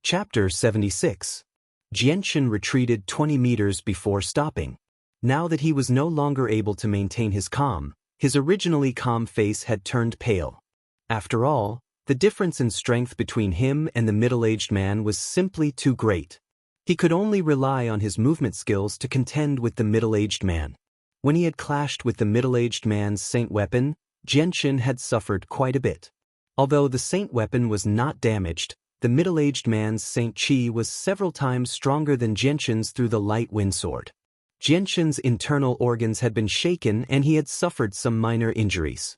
Chapter 76. Xianxia retreated 20 meters before stopping. Now that he was no longer able to maintain his originally calm face had turned pale. After all, the difference in strength between him and the middle-aged man was simply too great. He could only rely on his movement skills to contend with the middle-aged man. When he had clashed with the middle-aged man's saint weapon, Xianxia had suffered quite a bit. Although the saint weapon was not damaged, the middle-aged man's saint chi was several times stronger than Xianxia's through the light wind sword. Xianxia's internal organs had been shaken and he had suffered some minor injuries.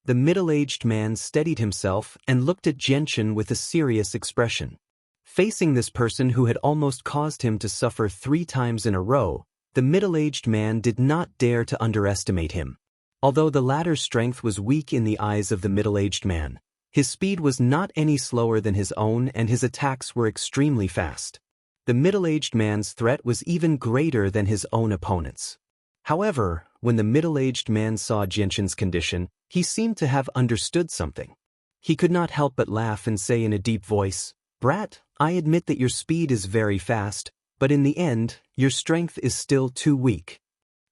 The middle-aged man steadied himself and looked at Xianxia with a serious expression. Facing this person who had almost caused him to suffer 3 times in a row, the middle-aged man did not dare to underestimate him. Although the latter's strength was weak in the eyes of the middle-aged man, his speed was not any slower than his own and his attacks were extremely fast. The middle-aged man's threat was even greater than his own opponent's. However, when the middle-aged man saw Xianxia's condition, he seemed to have understood something. He could not help but laugh and say in a deep voice, "Brat, I admit that your speed is very fast, but in the end, your strength is still too weak."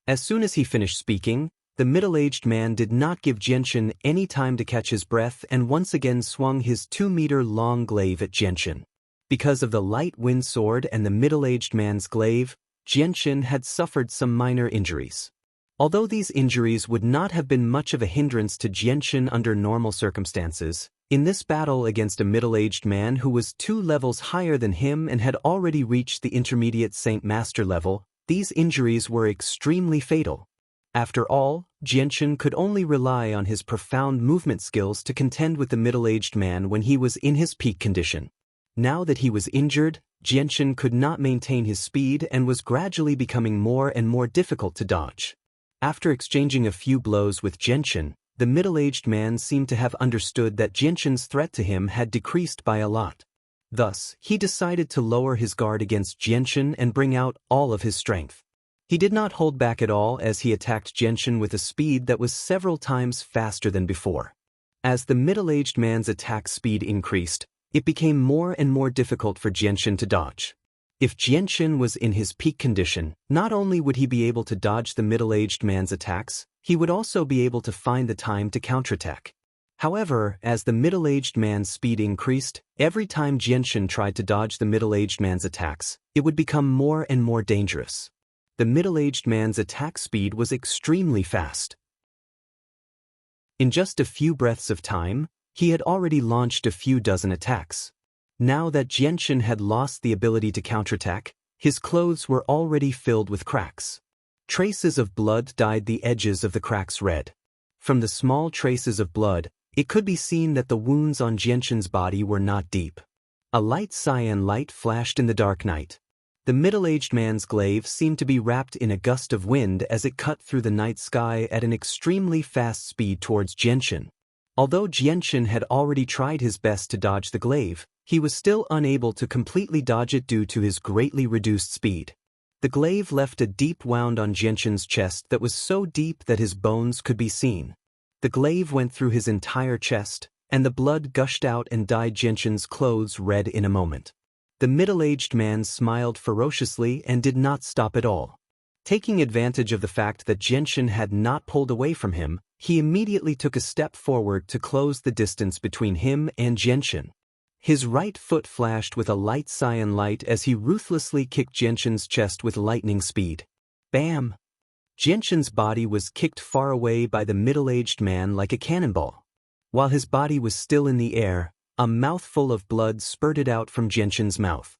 As soon as he finished speaking, the middle-aged man did not give Xianxia any time to catch his breath and once again swung his 2-meter-long glaive at Xianxia. Because of the light wind sword and the middle-aged man's glaive, Xianxia had suffered some minor injuries. Although these injuries would not have been much of a hindrance to Xianxia under normal circumstances, in this battle against a middle-aged man who was 2 levels higher than him and had already reached the intermediate Saint Master level, these injuries were extremely fatal. After all, Xianxia could only rely on his profound movement skills to contend with the middle-aged man when he was in his peak condition. Now that he was injured, Xianxia could not maintain his speed and was gradually becoming more and more difficult to dodge. After exchanging a few blows with Xianxia, the middle-aged man seemed to have understood that Xianxia's threat to him had decreased by a lot. Thus, he decided to lower his guard against Xianxia and bring out all of his strength. He did not hold back at all as he attacked Xianxia with a speed that was several times faster than before. As the middle-aged man's attack speed increased, it became more and more difficult for Xianxia to dodge. If Xianxia was in his peak condition, not only would he be able to dodge the middle-aged man's attacks, he would also be able to find the time to counterattack. However, as the middle-aged man's speed increased, every time Xianxia tried to dodge the middle-aged man's attacks, it would become more and more dangerous. The middle-aged man's attack speed was extremely fast. In just a few breaths of time, he had already launched a few dozen attacks. Now that Xianxia had lost the ability to counterattack, his clothes were already filled with cracks. Traces of blood dyed the edges of the cracks red. From the small traces of blood, it could be seen that the wounds on Xianxia's body were not deep. A light cyan light flashed in the dark night. The middle-aged man's glaive seemed to be wrapped in a gust of wind as it cut through the night sky at an extremely fast speed towards Xianxia. Although Xianxia had already tried his best to dodge the glaive, he was still unable to completely dodge it due to his greatly reduced speed. The glaive left a deep wound on Xianxia's chest that was so deep that his bones could be seen. The glaive went through his entire chest, and the blood gushed out and dyed Xianxia's clothes red in a moment. The middle-aged man smiled ferociously and did not stop at all. Taking advantage of the fact that Xianxia had not pulled away from him, he immediately took a step forward to close the distance between him and Xianxia. His right foot flashed with a light cyan light as he ruthlessly kicked Xianxia's chest with lightning speed. Bam! Xianxia's body was kicked far away by the middle-aged man like a cannonball. While his body was still in the air, a mouthful of blood spurted out from Xianxia's mouth.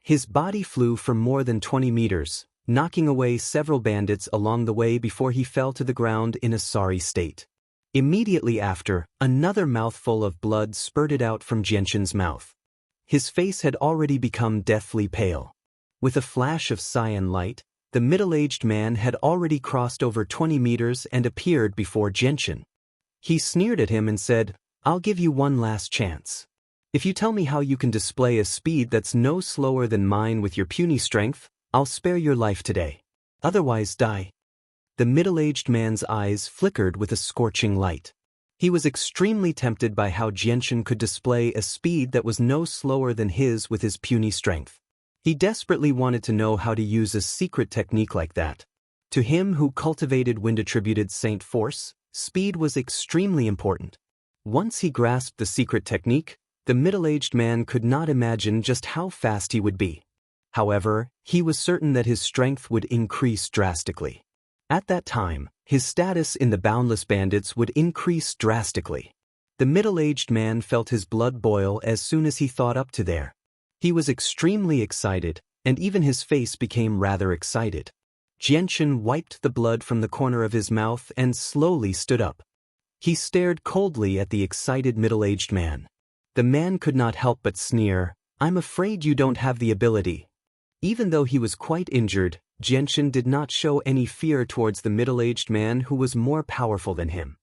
His body flew for more than 20 meters, knocking away several bandits along the way before he fell to the ground in a sorry state. Immediately after, another mouthful of blood spurted out from Xianxia's mouth. His face had already become deathly pale. With a flash of cyan light, the middle-aged man had already crossed over 20 meters and appeared before Xianxia. He sneered at him and said, "I'll give you one last chance. If you tell me how you can display a speed that's no slower than mine with your puny strength, I'll spare your life today. Otherwise die." The middle-aged man's eyes flickered with a scorching light. He was extremely tempted by how Jianshan could display a speed that was no slower than his with his puny strength. He desperately wanted to know how to use a secret technique like that. To him who cultivated wind-attributed saint force, speed was extremely important. Once he grasped the secret technique, the middle-aged man could not imagine just how fast he would be. However, he was certain that his strength would increase drastically. At that time, his status in the Boundless Bandits would increase drastically. The middle-aged man felt his blood boil as soon as he thought up to there. He was extremely excited, and even his face became rather excited. Jianshan wiped the blood from the corner of his mouth and slowly stood up. He stared coldly at the excited middle-aged man. The man could not help but sneer, "I'm afraid you don't have the ability." Even though he was quite injured, Jianshan did not show any fear towards the middle-aged man who was more powerful than him.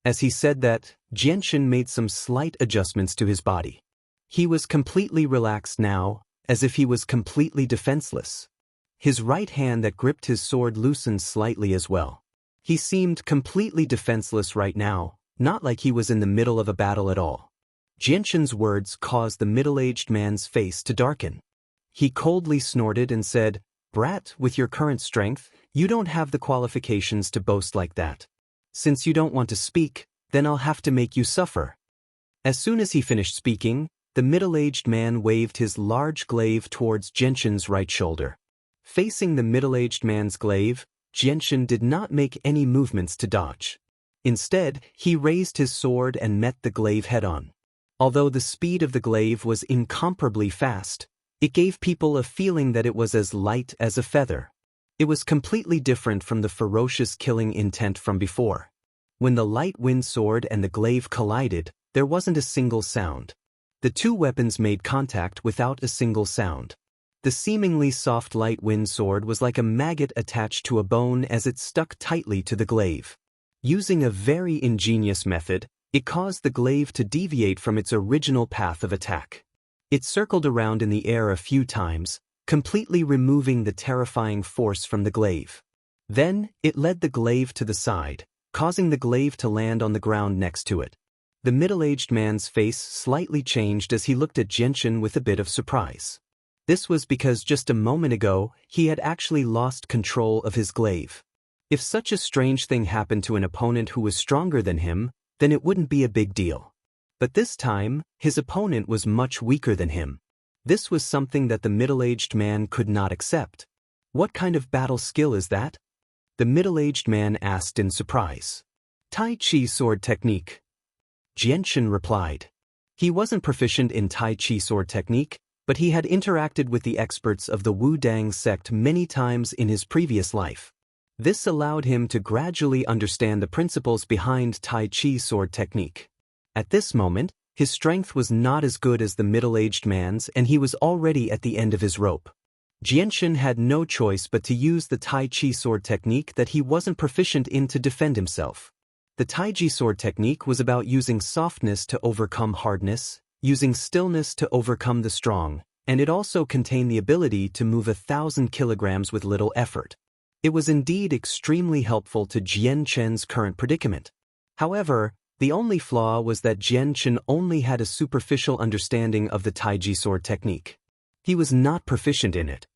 As he said that, Jianshan made some slight adjustments to his body. He was completely relaxed now, as if he was completely defenseless. His right hand that gripped his sword loosened slightly as well. He seemed completely defenseless right now, not like he was in the middle of a battle at all. Jianshan's words caused the middle-aged man's face to darken. He coldly snorted and said, "Brat, with your current strength, you don't have the qualifications to boast like that. Since you don't want to speak, then I'll have to make you suffer." As soon as he finished speaking, the middle-aged man waved his large glaive towards Jianshan's right shoulder. Facing the middle-aged man's glaive, Jianshan did not make any movements to dodge. Instead, he raised his sword and met the glaive head-on. Although the speed of the glaive was incomparably fast, it gave people a feeling that it was as light as a feather. It was completely different from the ferocious killing intent from before. When the light wind sword and the glaive collided, there wasn't a single sound. The two weapons made contact without a single sound. The seemingly soft light wind sword was like a maggot attached to a bone as it stuck tightly to the glaive. Using a very ingenious method, it caused the glaive to deviate from its original path of attack. It circled around in the air a few times, completely removing the terrifying force from the glaive. Then, it led the glaive to the side, causing the glaive to land on the ground next to it. The middle-aged man's face slightly changed as he looked at Jianshan with a bit of surprise. This was because just a moment ago, he had actually lost control of his glaive. If such a strange thing happened to an opponent who was stronger than him, then it wouldn't be a big deal. But this time, his opponent was much weaker than him. This was something that the middle-aged man could not accept. "What kind of battle skill is that?" the middle-aged man asked in surprise. "Tai Chi sword technique," Jianshan replied. He wasn't proficient in Tai Chi sword technique, but he had interacted with the experts of the Wudang sect many times in his previous life. This allowed him to gradually understand the principles behind Tai Chi sword technique. At this moment, his strength was not as good as the middle-aged man's and he was already at the end of his rope. Jianshan had no choice but to use the Tai Chi sword technique that he wasn't proficient in to defend himself. The Tai Chi sword technique was about using softness to overcome hardness, using stillness to overcome the strong, and it also contained the ability to move 1,000 kilograms with little effort. It was indeed extremely helpful to Jianshan's current predicament. However, the only flaw was that Jianshan only had a superficial understanding of the Tai Chi sword technique. He was not proficient in it.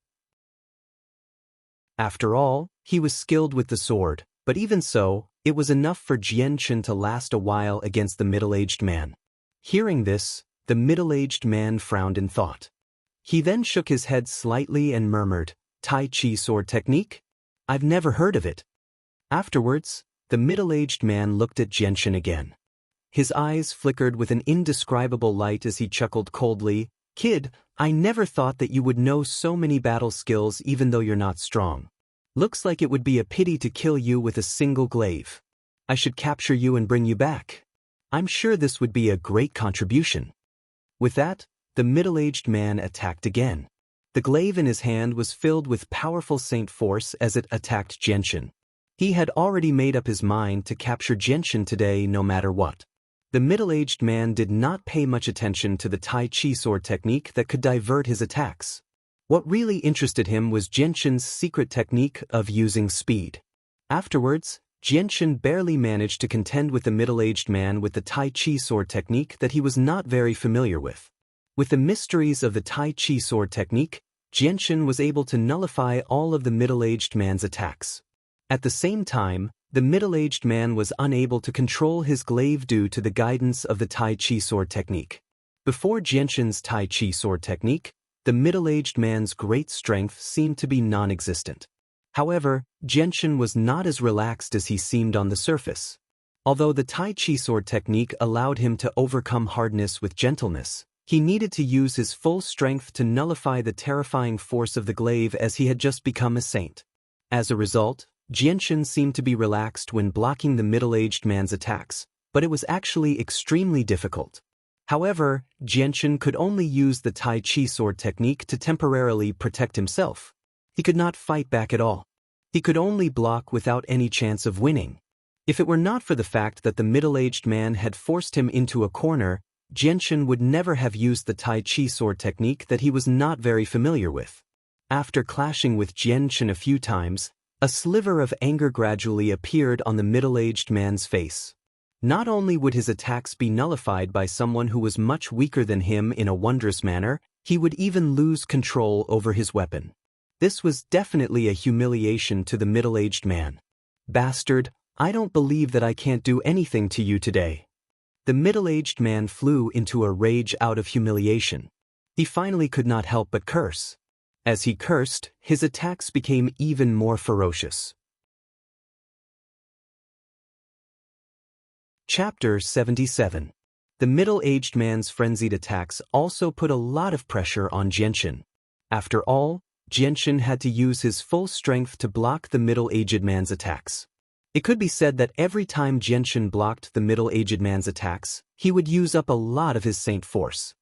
After all, he was skilled with the sword, but even so, it was enough for Jianshan to last a while against the middle-aged man. Hearing this, the middle-aged man frowned in thought. He then shook his head slightly and murmured, "Tai Chi sword technique? I've never heard of it." Afterwards, the middle-aged man looked at Jianshan again. His eyes flickered with an indescribable light as he chuckled coldly, "Kid, I never thought that you would know so many battle skills even though you're not strong. Looks like it would be a pity to kill you with a single glaive. I should capture you and bring you back. I'm sure this would be a great contribution." With that, the middle-aged man attacked again. The glaive in his hand was filled with powerful saint force as it attacked Jianshan. He had already made up his mind to capture Jianshan today no matter what. The middle-aged man did not pay much attention to the Tai Chi sword technique that could divert his attacks. What really interested him was Jianshan's secret technique of using speed. Afterwards, Jianshan barely managed to contend with the middle-aged man with the Tai Chi sword technique that he was not very familiar with. With the mysteries of the Tai Chi sword technique, Jianshan was able to nullify all of the middle-aged man's attacks. At the same time, the middle-aged man was unable to control his glaive due to the guidance of the Tai Chi sword technique. Before Jianshan's Tai Chi sword technique, the middle-aged man's great strength seemed to be non-existent. However, Jianshan was not as relaxed as he seemed on the surface. Although the Tai Chi sword technique allowed him to overcome hardness with gentleness, he needed to use his full strength to nullify the terrifying force of the glaive as he had just become a saint. As a result, Jianshan seemed to be relaxed when blocking the middle-aged man's attacks, but it was actually extremely difficult. However, Jianshan could only use the Tai Chi sword technique to temporarily protect himself. He could not fight back at all. He could only block without any chance of winning. If it were not for the fact that the middle-aged man had forced him into a corner, Jianshan would never have used the Tai Chi sword technique that he was not very familiar with. After clashing with Jianshan a few times, a sliver of anger gradually appeared on the middle-aged man's face. Not only would his attacks be nullified by someone who was much weaker than him in a wondrous manner, he would even lose control over his weapon. This was definitely a humiliation to the middle-aged man. "Bastard, I don't believe that I can't do anything to you today." The middle-aged man flew into a rage out of humiliation. He finally could not help but curse. As he cursed, his attacks became even more ferocious. Chapter 77. The middle-aged man's frenzied attacks also put a lot of pressure on Jianshan. After all, Jianshan had to use his full strength to block the middle-aged man's attacks. It could be said that every time Jianshan blocked the middle-aged man's attacks, he would use up a lot of his saint force.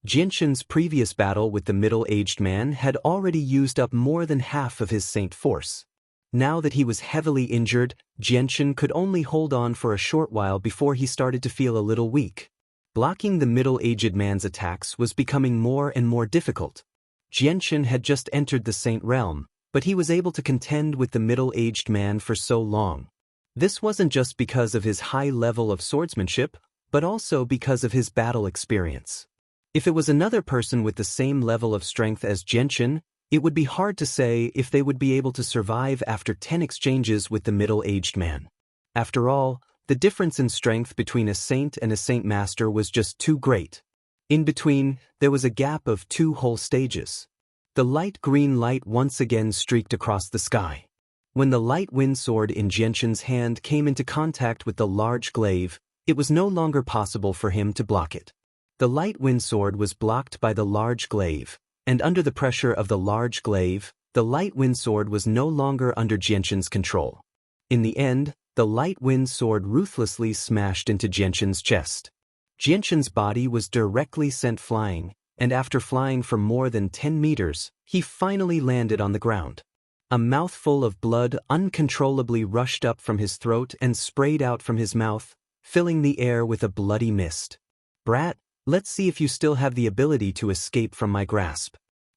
Jianshan's previous battle with the middle-aged man had already used up more than half of his saint force. Now that he was heavily injured, Jianshan could only hold on for a short while before he started to feel a little weak. Blocking the middle-aged man's attacks was becoming more and more difficult. Jianshan had just entered the saint realm, but he was able to contend with the middle-aged man for so long. This wasn't just because of his high level of swordsmanship, but also because of his battle experience. If it was another person with the same level of strength as Jianshan, it would be hard to say if they would be able to survive after 10 exchanges with the middle-aged man. After all, the difference in strength between a saint and a saint master was just too great. In between, there was a gap of 2 whole stages. The light green light once again streaked across the sky. When the light wind sword in Jianshan's hand came into contact with the large glaive, it was no longer possible for him to block it. The light wind sword was blocked by the large glaive, and under the pressure of the large glaive, the light wind sword was no longer under Jianshan's control. In the end, the light wind sword ruthlessly smashed into Jianshan's chest. Jianshan's body was directly sent flying, and after flying for more than 10 meters, he finally landed on the ground. A mouthful of blood uncontrollably rushed up from his throat and sprayed out from his mouth, filling the air with a bloody mist. "Brat, let's see if you still have the ability to escape from my grasp.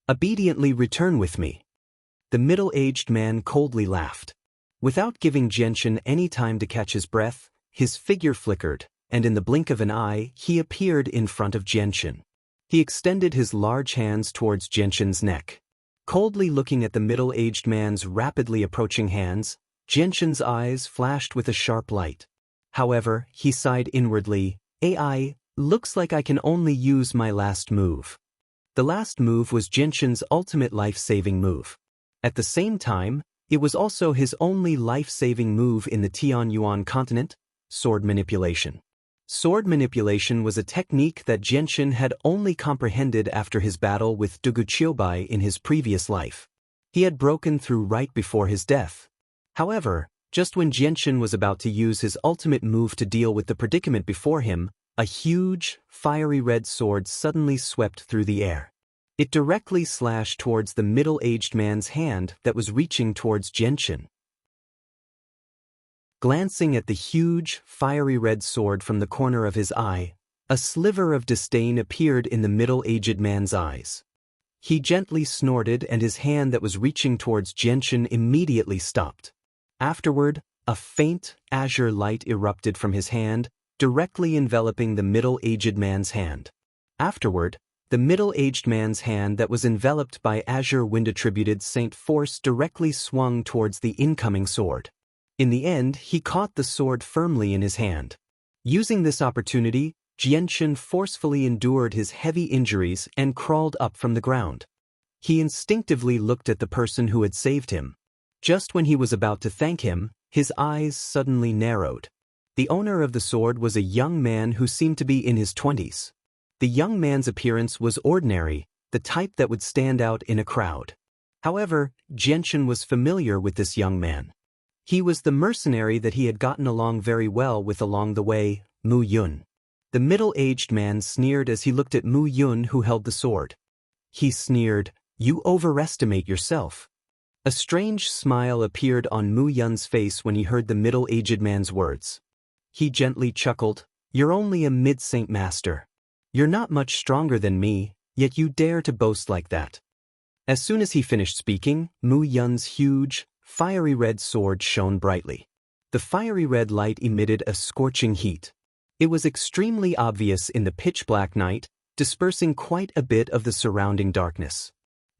Obediently return with me." The middle-aged man coldly laughed. Without giving Jianshan any time to catch his breath, his figure flickered, and in the blink of an eye, he appeared in front of Jianshan. He extended his large hands towards Jianshan's neck. Coldly looking at the middle-aged man's rapidly approaching hands, Jianshan's eyes flashed with a sharp light. However, he sighed inwardly, "AI, looks like I can only use my last move." The last move was Jianshan's ultimate life-saving move. At the same time, it was also his only life-saving move in the Tianyuan continent, sword manipulation. Sword manipulation was a technique that Jianshan had only comprehended after his battle with Dugu Qiubai in his previous life. He had broken through right before his death. However, just when Jianshan was about to use his ultimate move to deal with the predicament before him, a huge, fiery red sword suddenly swept through the air. It directly slashed towards the middle-aged man's hand that was reaching towards Jianshan. Glancing at the huge, fiery red sword from the corner of his eye, a sliver of disdain appeared in the middle-aged man's eyes. He gently snorted and his hand that was reaching towards Jianshan immediately stopped. Afterward, A faint, azure light erupted from his hand, directly enveloping the middle-aged man's hand. Afterward, the middle-aged man's hand that was enveloped by azure wind-attributed Saint Force directly swung towards the incoming sword. In the end, he caught the sword firmly in his hand. Using this opportunity, Xianxia forcefully endured his heavy injuries and crawled up from the ground. He instinctively looked at the person who had saved him. Just when he was about to thank him, his eyes suddenly narrowed. The owner of the sword was a young man who seemed to be in his 20s. The young man's appearance was ordinary, the type that would stand out in a crowd. However, Xianxia was familiar with this young man. He was the mercenary that he had gotten along very well with along the way, Mu Yun. The middle-aged man sneered as he looked at Mu Yun, who held the sword. He sneered, "You overestimate yourself." A strange smile appeared on Mu Yun's face when he heard the middle-aged man's words. He gently chuckled, "You're only a mid-saint master. You're not much stronger than me, yet you dare to boast like that." As soon as he finished speaking, Mu Yun's huge, fiery red sword shone brightly. The fiery red light emitted a scorching heat. It was extremely obvious in the pitch-black night, dispersing quite a bit of the surrounding darkness.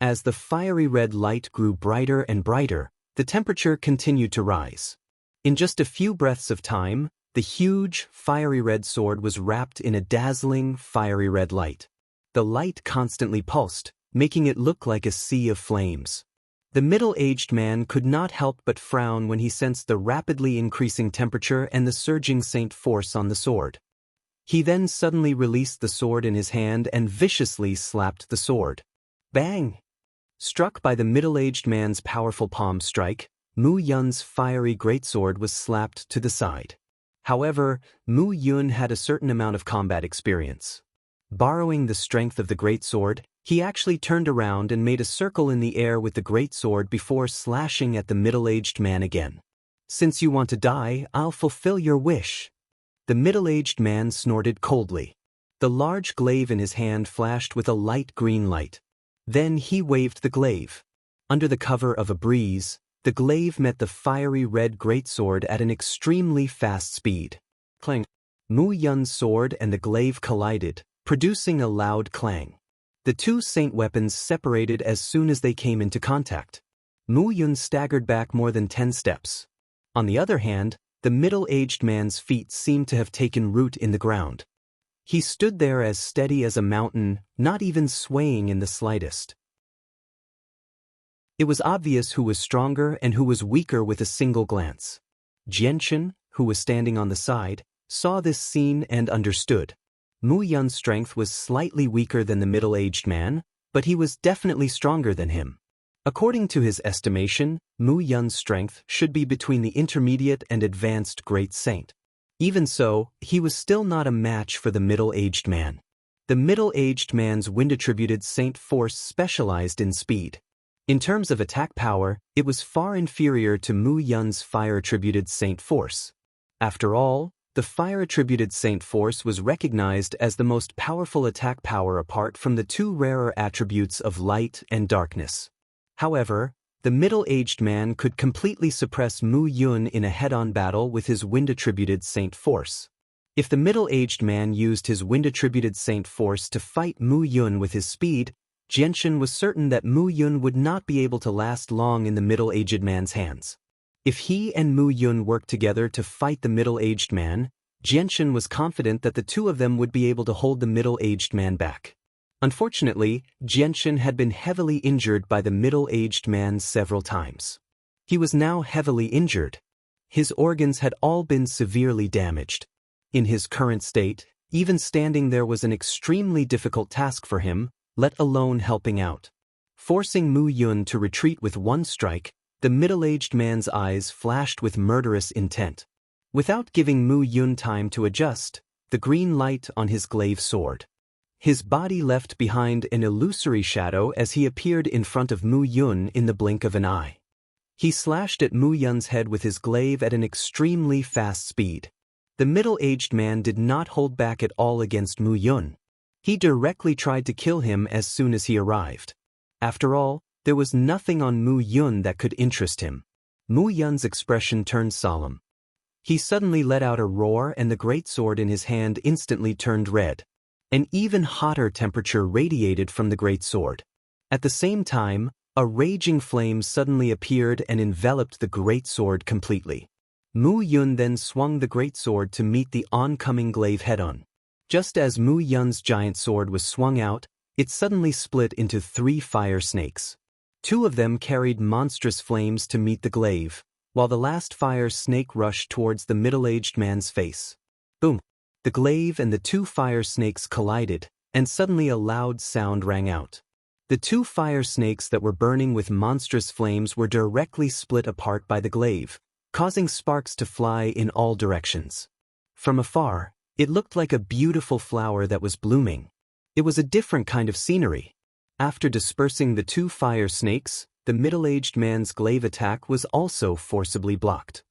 As the fiery red light grew brighter and brighter, the temperature continued to rise. In just a few breaths of time, the huge, fiery red sword was wrapped in a dazzling, fiery red light. The light constantly pulsed, making it look like a sea of flames. The middle-aged man could not help but frown when he sensed the rapidly increasing temperature and the surging Saint Force on the sword. He then suddenly released the sword in his hand and viciously slapped the sword. Bang! Struck by the middle-aged man's powerful palm strike, Mu Yun's fiery greatsword was slapped to the side. However, Mu Yun had a certain amount of combat experience. Borrowing the strength of the greatsword, he actually turned around and made a circle in the air with the greatsword before slashing at the middle-aged man again. "Since you want to die, I'll fulfill your wish." The middle-aged man snorted coldly. The large glaive in his hand flashed with a light green light. Then he waved the glaive. Under the cover of a breeze, the glaive met the fiery red greatsword at an extremely fast speed. Clang! Mu Yun's sword and the glaive collided, producing a loud clang. The two saint weapons separated as soon as they came into contact. Mu Yun staggered back more than 10 steps. On the other hand, the middle-aged man's feet seemed to have taken root in the ground. He stood there as steady as a mountain, not even swaying in the slightest. It was obvious who was stronger and who was weaker with a single glance. Xianxia, who was standing on the side, saw this scene and understood. Mu Yun's strength was slightly weaker than the middle-aged man, but he was definitely stronger than him. According to his estimation, Mu Yun's strength should be between the intermediate and advanced great saint. Even so, he was still not a match for the middle-aged man. The middle-aged man's wind-attributed Saint Force specialized in speed. In terms of attack power, it was far inferior to Mu Yun's fire-attributed Saint Force. After all, the fire-attributed Saint Force was recognized as the most powerful attack power apart from the two rarer attributes of light and darkness. However, the middle-aged man could completely suppress Mu Yun in a head-on battle with his wind-attributed Saint Force. If the middle-aged man used his wind-attributed Saint Force to fight Mu Yun with his speed, Xianxia was certain that Mu Yun would not be able to last long in the middle-aged man's hands. If he and Mu Yun worked together to fight the middle-aged man, Xianxia was confident that the two of them would be able to hold the middle-aged man back. Unfortunately, Xianxia had been heavily injured by the middle-aged man several times. He was now heavily injured. His organs had all been severely damaged. In his current state, even standing there was an extremely difficult task for him, let alone helping out. Forcing Mu Yun to retreat with one strike, the middle-aged man's eyes flashed with murderous intent. Without giving Mu Yun time to adjust, the green light on his glaive soared. His body left behind an illusory shadow as he appeared in front of Mu Yun in the blink of an eye. He slashed at Mu Yun's head with his glaive at an extremely fast speed. The middle-aged man did not hold back at all against Mu Yun. He directly tried to kill him as soon as he arrived. After all, there was nothing on Mu Yun that could interest him. Mu Yun's expression turned solemn. He suddenly let out a roar and the greatsword in his hand instantly turned red. An even hotter temperature radiated from the greatsword. At the same time, a raging flame suddenly appeared and enveloped the greatsword completely. Mu Yun then swung the greatsword to meet the oncoming glaive head-on. Just as Mu Yun's giant sword was swung out, it suddenly split into 3 fire snakes. 2 of them carried monstrous flames to meet the glaive, while the last fire snake rushed towards the middle-aged man's face. Boom! The glaive and the 2 fire snakes collided, and suddenly a loud sound rang out. The 2 fire snakes that were burning with monstrous flames were directly split apart by the glaive, causing sparks to fly in all directions. From afar, it looked like a beautiful flower that was blooming. It was a different kind of scenery. After dispersing the 2 fire snakes, the middle-aged man's glaive attack was also forcibly blocked.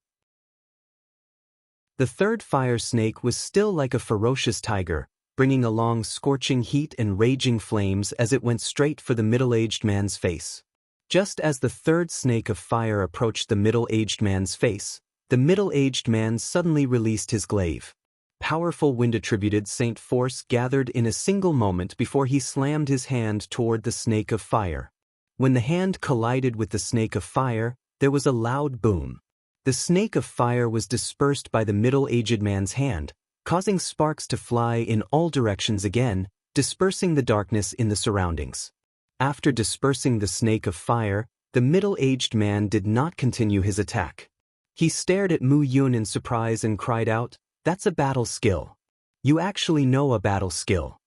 The 3rd fire snake was still like a ferocious tiger, bringing along scorching heat and raging flames as it went straight for the middle-aged man's face. Just as the 3rd snake of fire approached the middle-aged man's face, the middle-aged man suddenly released his glaive. Powerful wind-attributed Saint force gathered in a single moment before he slammed his hand toward the snake of fire. When the hand collided with the snake of fire, there was a loud boom. The snake of fire was dispersed by the middle-aged man's hand, causing sparks to fly in all directions again, dispersing the darkness in the surroundings. After dispersing the snake of fire, the middle-aged man did not continue his attack. He stared at Mu Yun in surprise and cried out, "That's a battle skill. You actually know a battle skill."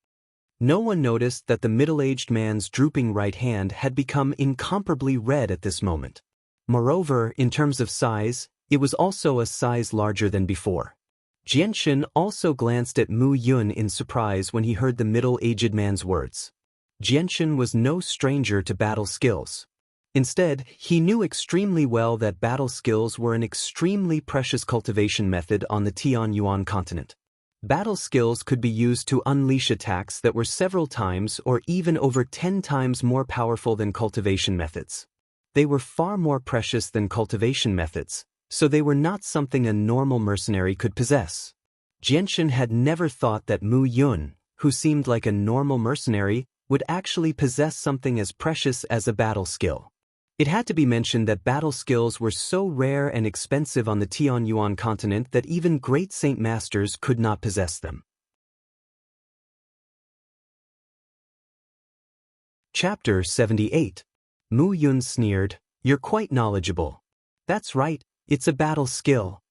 No one noticed that the middle-aged man's drooping right hand had become incomparably red at this moment. Moreover, in terms of size, it was also a size larger than before. Xianxia also glanced at Mu Yun in surprise when he heard the middle-aged man's words. Xianxia was no stranger to battle skills. Instead, he knew extremely well that battle skills were an extremely precious cultivation method on the Tianyuan continent. Battle skills could be used to unleash attacks that were several times or even over 10 times more powerful than cultivation methods. They were far more precious than cultivation methods, so they were not something a normal mercenary could possess. Xianxia had never thought that Mu Yun, who seemed like a normal mercenary, would actually possess something as precious as a battle skill. It had to be mentioned that battle skills were so rare and expensive on the Tianyuan continent that even great saint masters could not possess them. Chapter 78. Mu Yun sneered, "You're quite knowledgeable." "That's right, it's a battle skill."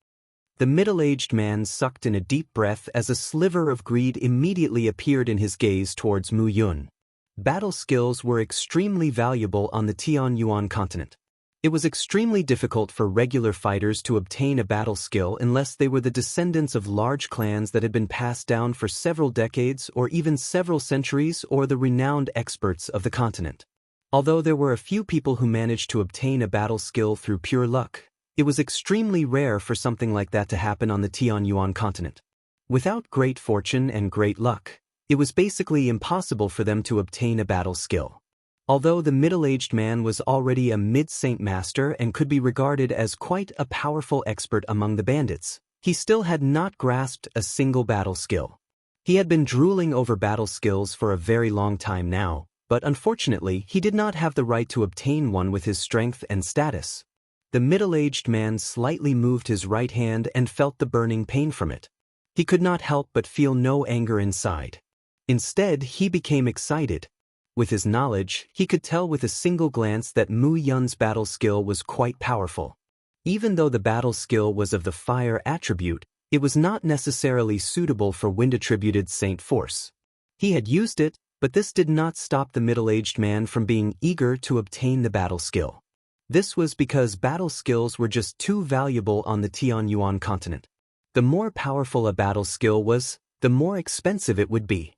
The middle-aged man sucked in a deep breath as a sliver of greed immediately appeared in his gaze towards Mu Yun. Battle skills were extremely valuable on the Tianyuan continent. It was extremely difficult for regular fighters to obtain a battle skill unless they were the descendants of large clans that had been passed down for several decades or even several centuries or the renowned experts of the continent. Although there were a few people who managed to obtain a battle skill through pure luck, it was extremely rare for something like that to happen on the Tianyuan continent. Without great fortune and great luck, it was basically impossible for them to obtain a battle skill. Although the middle-aged man was already a mid-saint master and could be regarded as quite a powerful expert among the bandits, he still had not grasped a single battle skill. He had been drooling over battle skills for a very long time now, but unfortunately he did not have the right to obtain one with his strength and status. The middle-aged man slightly moved his right hand and felt the burning pain from it. He could not help but feel no anger inside. Instead, he became excited. With his knowledge, he could tell with a single glance that Mu Yun's battle skill was quite powerful. Even though the battle skill was of the fire attribute, it was not necessarily suitable for wind-attributed saint force. He had used it, but this did not stop the middle-aged man from being eager to obtain the battle skill. This was because battle skills were just too valuable on the Tianyuan continent. The more powerful a battle skill was, the more expensive it would be.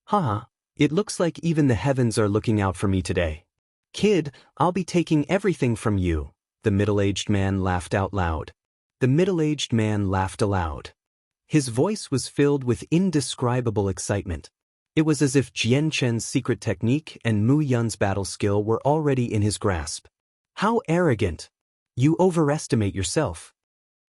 Haha, it looks like even the heavens are looking out for me today. Kid, I'll be taking everything from you. The middle-aged man laughed out loud. The middle-aged man laughed aloud. His voice was filled with indescribable excitement. It was as if Xianxia's secret technique and Mu Yun's battle skill were already in his grasp. How arrogant! You overestimate yourself.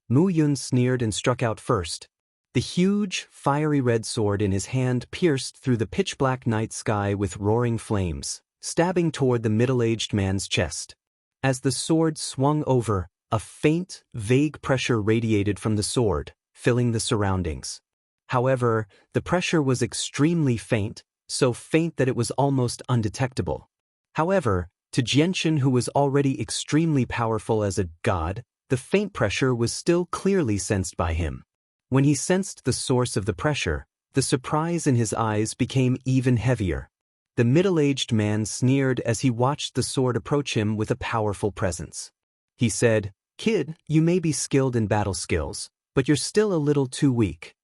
Mu Yun sneered and struck out first. The huge, fiery red sword in his hand pierced through the pitch-black night sky with roaring flames, stabbing toward the middle-aged man's chest. As the sword swung over, a faint, vague pressure radiated from the sword, filling the surroundings. However, the pressure was extremely faint, so faint that it was almost undetectable. However, to Xianxia, who was already extremely powerful as a god, the faint pressure was still clearly sensed by him. When he sensed the source of the pressure, the surprise in his eyes became even heavier. The middle-aged man sneered as he watched the sword approach him with a powerful presence. He said, "Kid, you may be skilled in battle skills, but you're still a little too weak."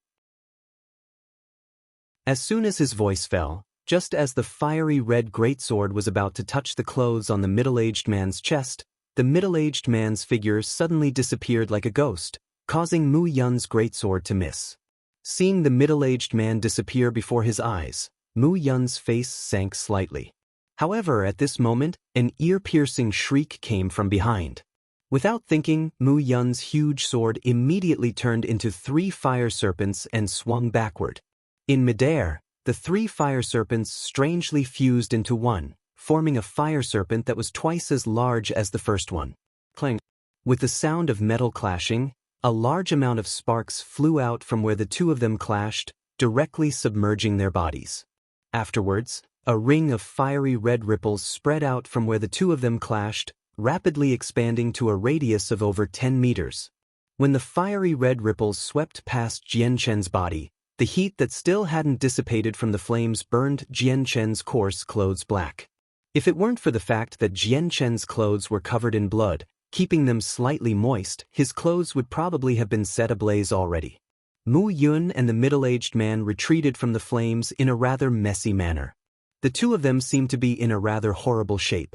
As soon as his voice fell, just as the fiery red greatsword was about to touch the clothes on the middle-aged man's chest, the middle-aged man's figure suddenly disappeared like a ghost, causing Mu Yun's greatsword to miss. Seeing the middle-aged man disappear before his eyes, Mu Yun's face sank slightly. However, at this moment, an ear-piercing shriek came from behind. Without thinking, Mu Yun's huge sword immediately turned into 3 fire serpents and swung backward. In midair, the 3 fire serpents strangely fused into one, forming a fire serpent that was twice as large as the first one. Clang! With the sound of metal clashing, a large amount of sparks flew out from where the 2 of them clashed, directly submerging their bodies. Afterwards, a ring of fiery red ripples spread out from where the 2 of them clashed, rapidly expanding to a radius of over 10 meters. When the fiery red ripples swept past Xianxia's body, the heat that still hadn't dissipated from the flames burned Xianxia's coarse clothes black. If it weren't for the fact that Xianxia's clothes were covered in blood, keeping them slightly moist, his clothes would probably have been set ablaze already. Mu Yun and the middle-aged man retreated from the flames in a rather messy manner. The 2 of them seemed to be in a rather horrible shape.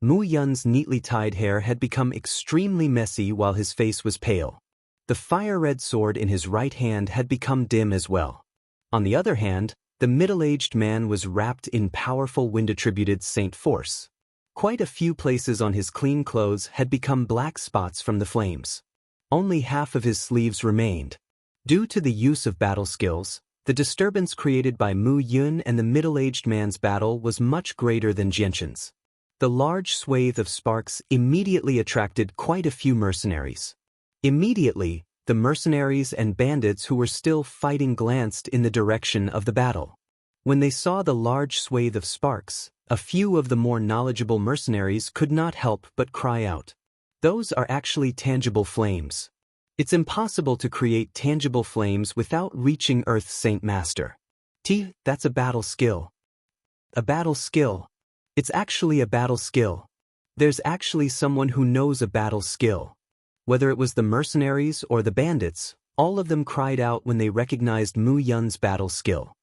Mu Yun's neatly tied hair had become extremely messy while his face was pale. The fire-red sword in his right hand had become dim as well. On the other hand, the middle-aged man was wrapped in powerful wind-attributed saint force. Quite a few places on his clean clothes had become black spots from the flames. Only half of his sleeves remained. Due to the use of battle skills, the disturbance created by Mu Yun and the middle-aged man's battle was much greater than Xianxia's. The large swathe of sparks immediately attracted quite a few mercenaries. Immediately, the mercenaries and bandits who were still fighting glanced in the direction of the battle. When they saw the large swathe of sparks, a few of the more knowledgeable mercenaries could not help but cry out. Those are actually tangible flames. It's impossible to create tangible flames without reaching Earth's Saint Master. That's a battle skill. A battle skill. It's actually a battle skill. There's actually someone who knows a battle skill. Whether it was the mercenaries or the bandits, all of them cried out when they recognized Mu Yun's battle skill.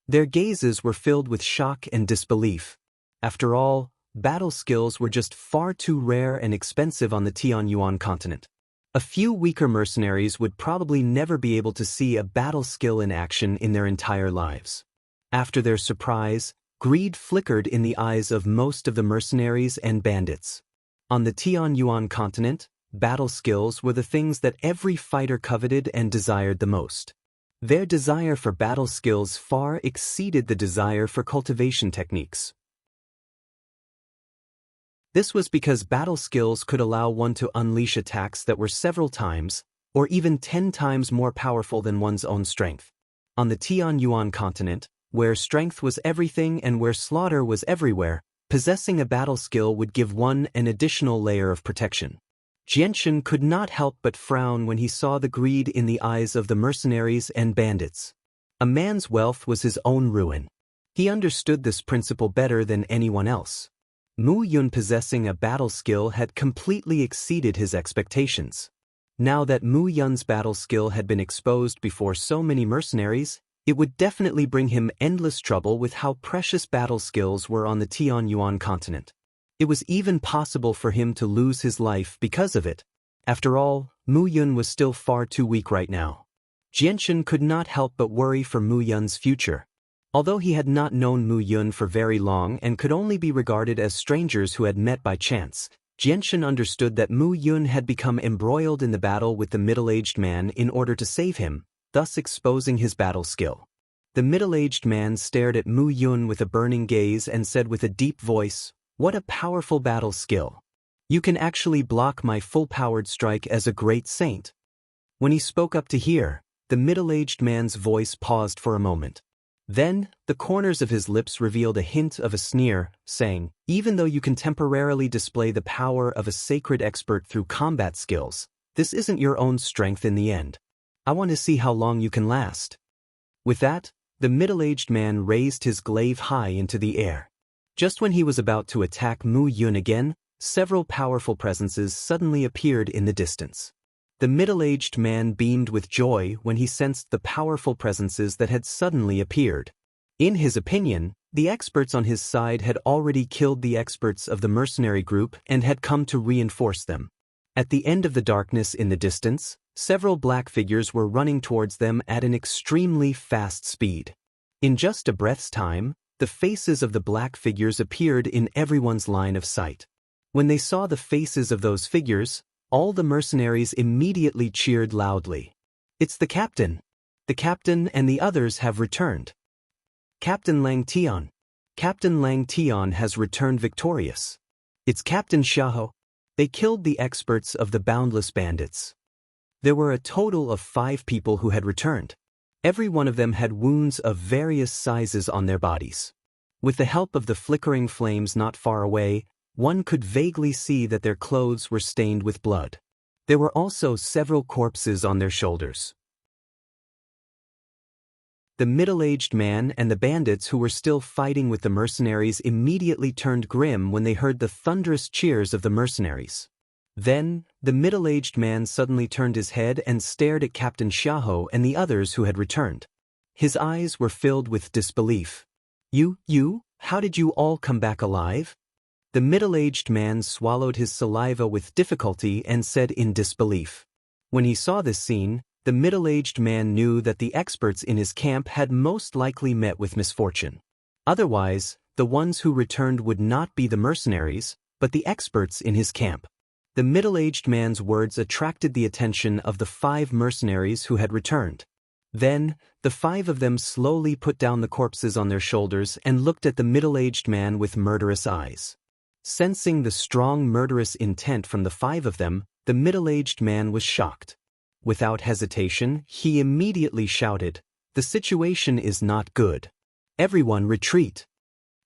Their gazes were filled with shock and disbelief. After all, battle skills were just far too rare and expensive on the Tianyuan continent. A few weaker mercenaries would probably never be able to see a battle skill in action in their entire lives. After their surprise, greed flickered in the eyes of most of the mercenaries and bandits. On the Tianyuan continent, battle skills were the things that every fighter coveted and desired the most. Their desire for battle skills far exceeded the desire for cultivation techniques. This was because battle skills could allow one to unleash attacks that were several times, or even 10 times more powerful than one's own strength. On the Tianyuan continent, where strength was everything and where slaughter was everywhere, possessing a battle skill would give one an additional layer of protection. Xianxia could not help but frown when he saw the greed in the eyes of the mercenaries and bandits. A man's wealth was his own ruin. He understood this principle better than anyone else. Mu Yun possessing a battle skill had completely exceeded his expectations. Now that Mu Yun's battle skill had been exposed before so many mercenaries, it would definitely bring him endless trouble with how precious battle skills were on the Tianyuan continent. It was even possible for him to lose his life because of it. After all, Mu Yun was still far too weak right now. Xianxia could not help but worry for Mu Yun's future. Although he had not known Mu Yun for very long and could only be regarded as strangers who had met by chance, Jianxin understood that Mu Yun had become embroiled in the battle with the middle-aged man in order to save him, thus exposing his battle skill. The middle-aged man stared at Mu Yun with a burning gaze and said with a deep voice, "What a powerful battle skill. You can actually block my full-powered strike as a great saint." When he spoke up to hear, the middle-aged man's voice paused for a moment. Then, the corners of his lips revealed a hint of a sneer, saying, "Even though you can temporarily display the power of a sacred expert through combat skills, this isn't your own strength in the end. I want to see how long you can last." With that, the middle-aged man raised his glaive high into the air. Just when he was about to attack Mu Yun again, several powerful presences suddenly appeared in the distance. The middle-aged man beamed with joy when he sensed the powerful presences that had suddenly appeared. In his opinion, the experts on his side had already killed the experts of the mercenary group and had come to reinforce them. At the end of the darkness in the distance, several black figures were running towards them at an extremely fast speed. In just a breath's time, the faces of the black figures appeared in everyone's line of sight. When they saw the faces of those figures, all the mercenaries immediately cheered loudly. "It's the captain! The captain and the others have returned. Captain Lang Tian! Captain Lang Tian has returned victorious. It's Captain Xiahou." They killed the experts of the boundless bandits. There were a total of 5 people who had returned. Every one of them had wounds of various sizes on their bodies. With the help of the flickering flames not far away, one could vaguely see that their clothes were stained with blood. There were also several corpses on their shoulders. The middle-aged man and the bandits who were still fighting with the mercenaries immediately turned grim when they heard the thunderous cheers of the mercenaries. Then, the middle-aged man suddenly turned his head and stared at Captain Xiahou and the others who had returned. His eyes were filled with disbelief. You, how did you all come back alive?" The middle-aged man swallowed his saliva with difficulty and said in disbelief. When he saw this scene, the middle-aged man knew that the experts in his camp had most likely met with misfortune. Otherwise, the ones who returned would not be the mercenaries, but the experts in his camp. The middle-aged man's words attracted the attention of the 5 mercenaries who had returned. Then, the 5 of them slowly put down the corpses on their shoulders and looked at the middle-aged man with murderous eyes. Sensing the strong murderous intent from the 5 of them, the middle-aged man was shocked. Without hesitation, he immediately shouted, "The situation is not good. Everyone retreat."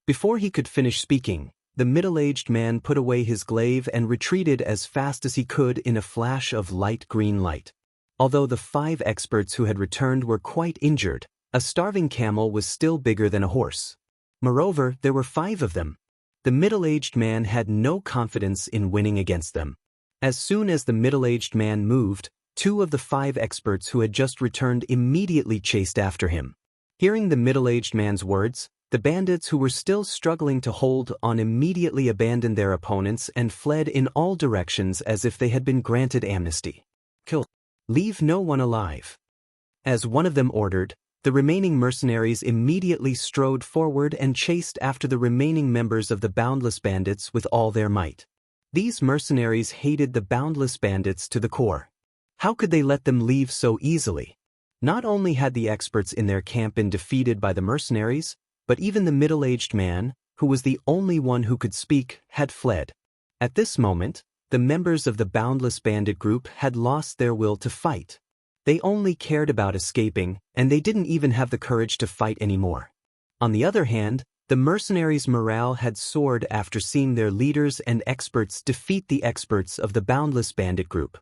Before he could finish speaking, the middle-aged man put away his glaive and retreated as fast as he could in a flash of light green light. Although the 5 experts who had returned were quite injured, a starving camel was still bigger than a horse. Moreover, there were 5 of them. The middle-aged man had no confidence in winning against them. As soon as the middle-aged man moved, 2 of the 5 experts who had just returned immediately chased after him. Hearing the middle-aged man's words, the bandits who were still struggling to hold on immediately abandoned their opponents and fled in all directions as if they had been granted amnesty. "Kill. Leave no one alive." As one of them ordered, the remaining mercenaries immediately strode forward and chased after the remaining members of the Boundless Bandits with all their might. These mercenaries hated the Boundless Bandits to the core. How could they let them leave so easily? Not only had the experts in their camp been defeated by the mercenaries, but even the middle-aged man, who was the only one who could speak, had fled. At this moment, the members of the Boundless Bandit group had lost their will to fight. They only cared about escaping, and they didn't even have the courage to fight anymore. On the other hand, the mercenaries' morale had soared after seeing their leaders and experts defeat the experts of the Boundless Bandit group.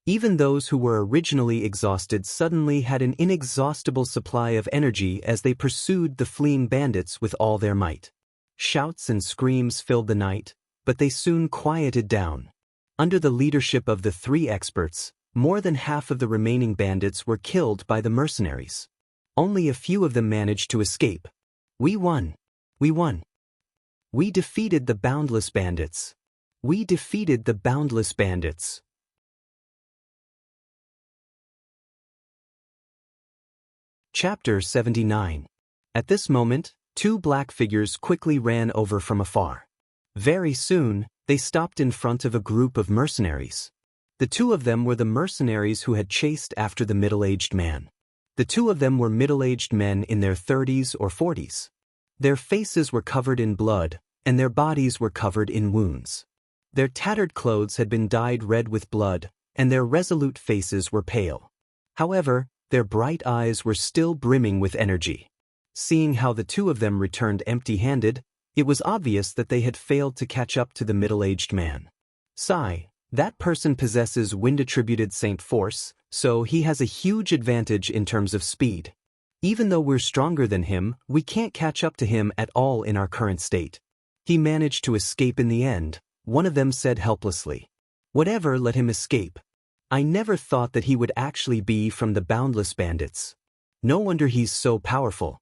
Even those who were originally exhausted suddenly had an inexhaustible supply of energy as they pursued the fleeing bandits with all their might. Shouts and screams filled the night, but they soon quieted down. Under the leadership of the 3 experts, more than half of the remaining bandits were killed by the mercenaries. Only a few of them managed to escape. "We won! We won! We defeated the Boundless Bandits! We defeated the Boundless Bandits!" Chapter 79. At this moment, 2 black figures quickly ran over from afar. Very soon, They stopped in front of a group of mercenaries. The two of them were the mercenaries who had chased after the middle-aged man. The two of them were middle-aged men in their 30s or 40s. Their faces were covered in blood, and their bodies were covered in wounds. Their tattered clothes had been dyed red with blood, and their resolute faces were pale. However, their bright eyes were still brimming with energy. Seeing how the two of them returned empty-handed, it was obvious that they had failed to catch up to the middle-aged man. Sigh, that person possesses wind-attributed Saint Force, so he has a huge advantage in terms of speed. Even though we're stronger than him, we can't catch up to him at all in our current state. He managed to escape in the end, one of them said helplessly. Whatever, let him escape. I never thought that he would actually be from the Boundless Bandits. No wonder he's so powerful.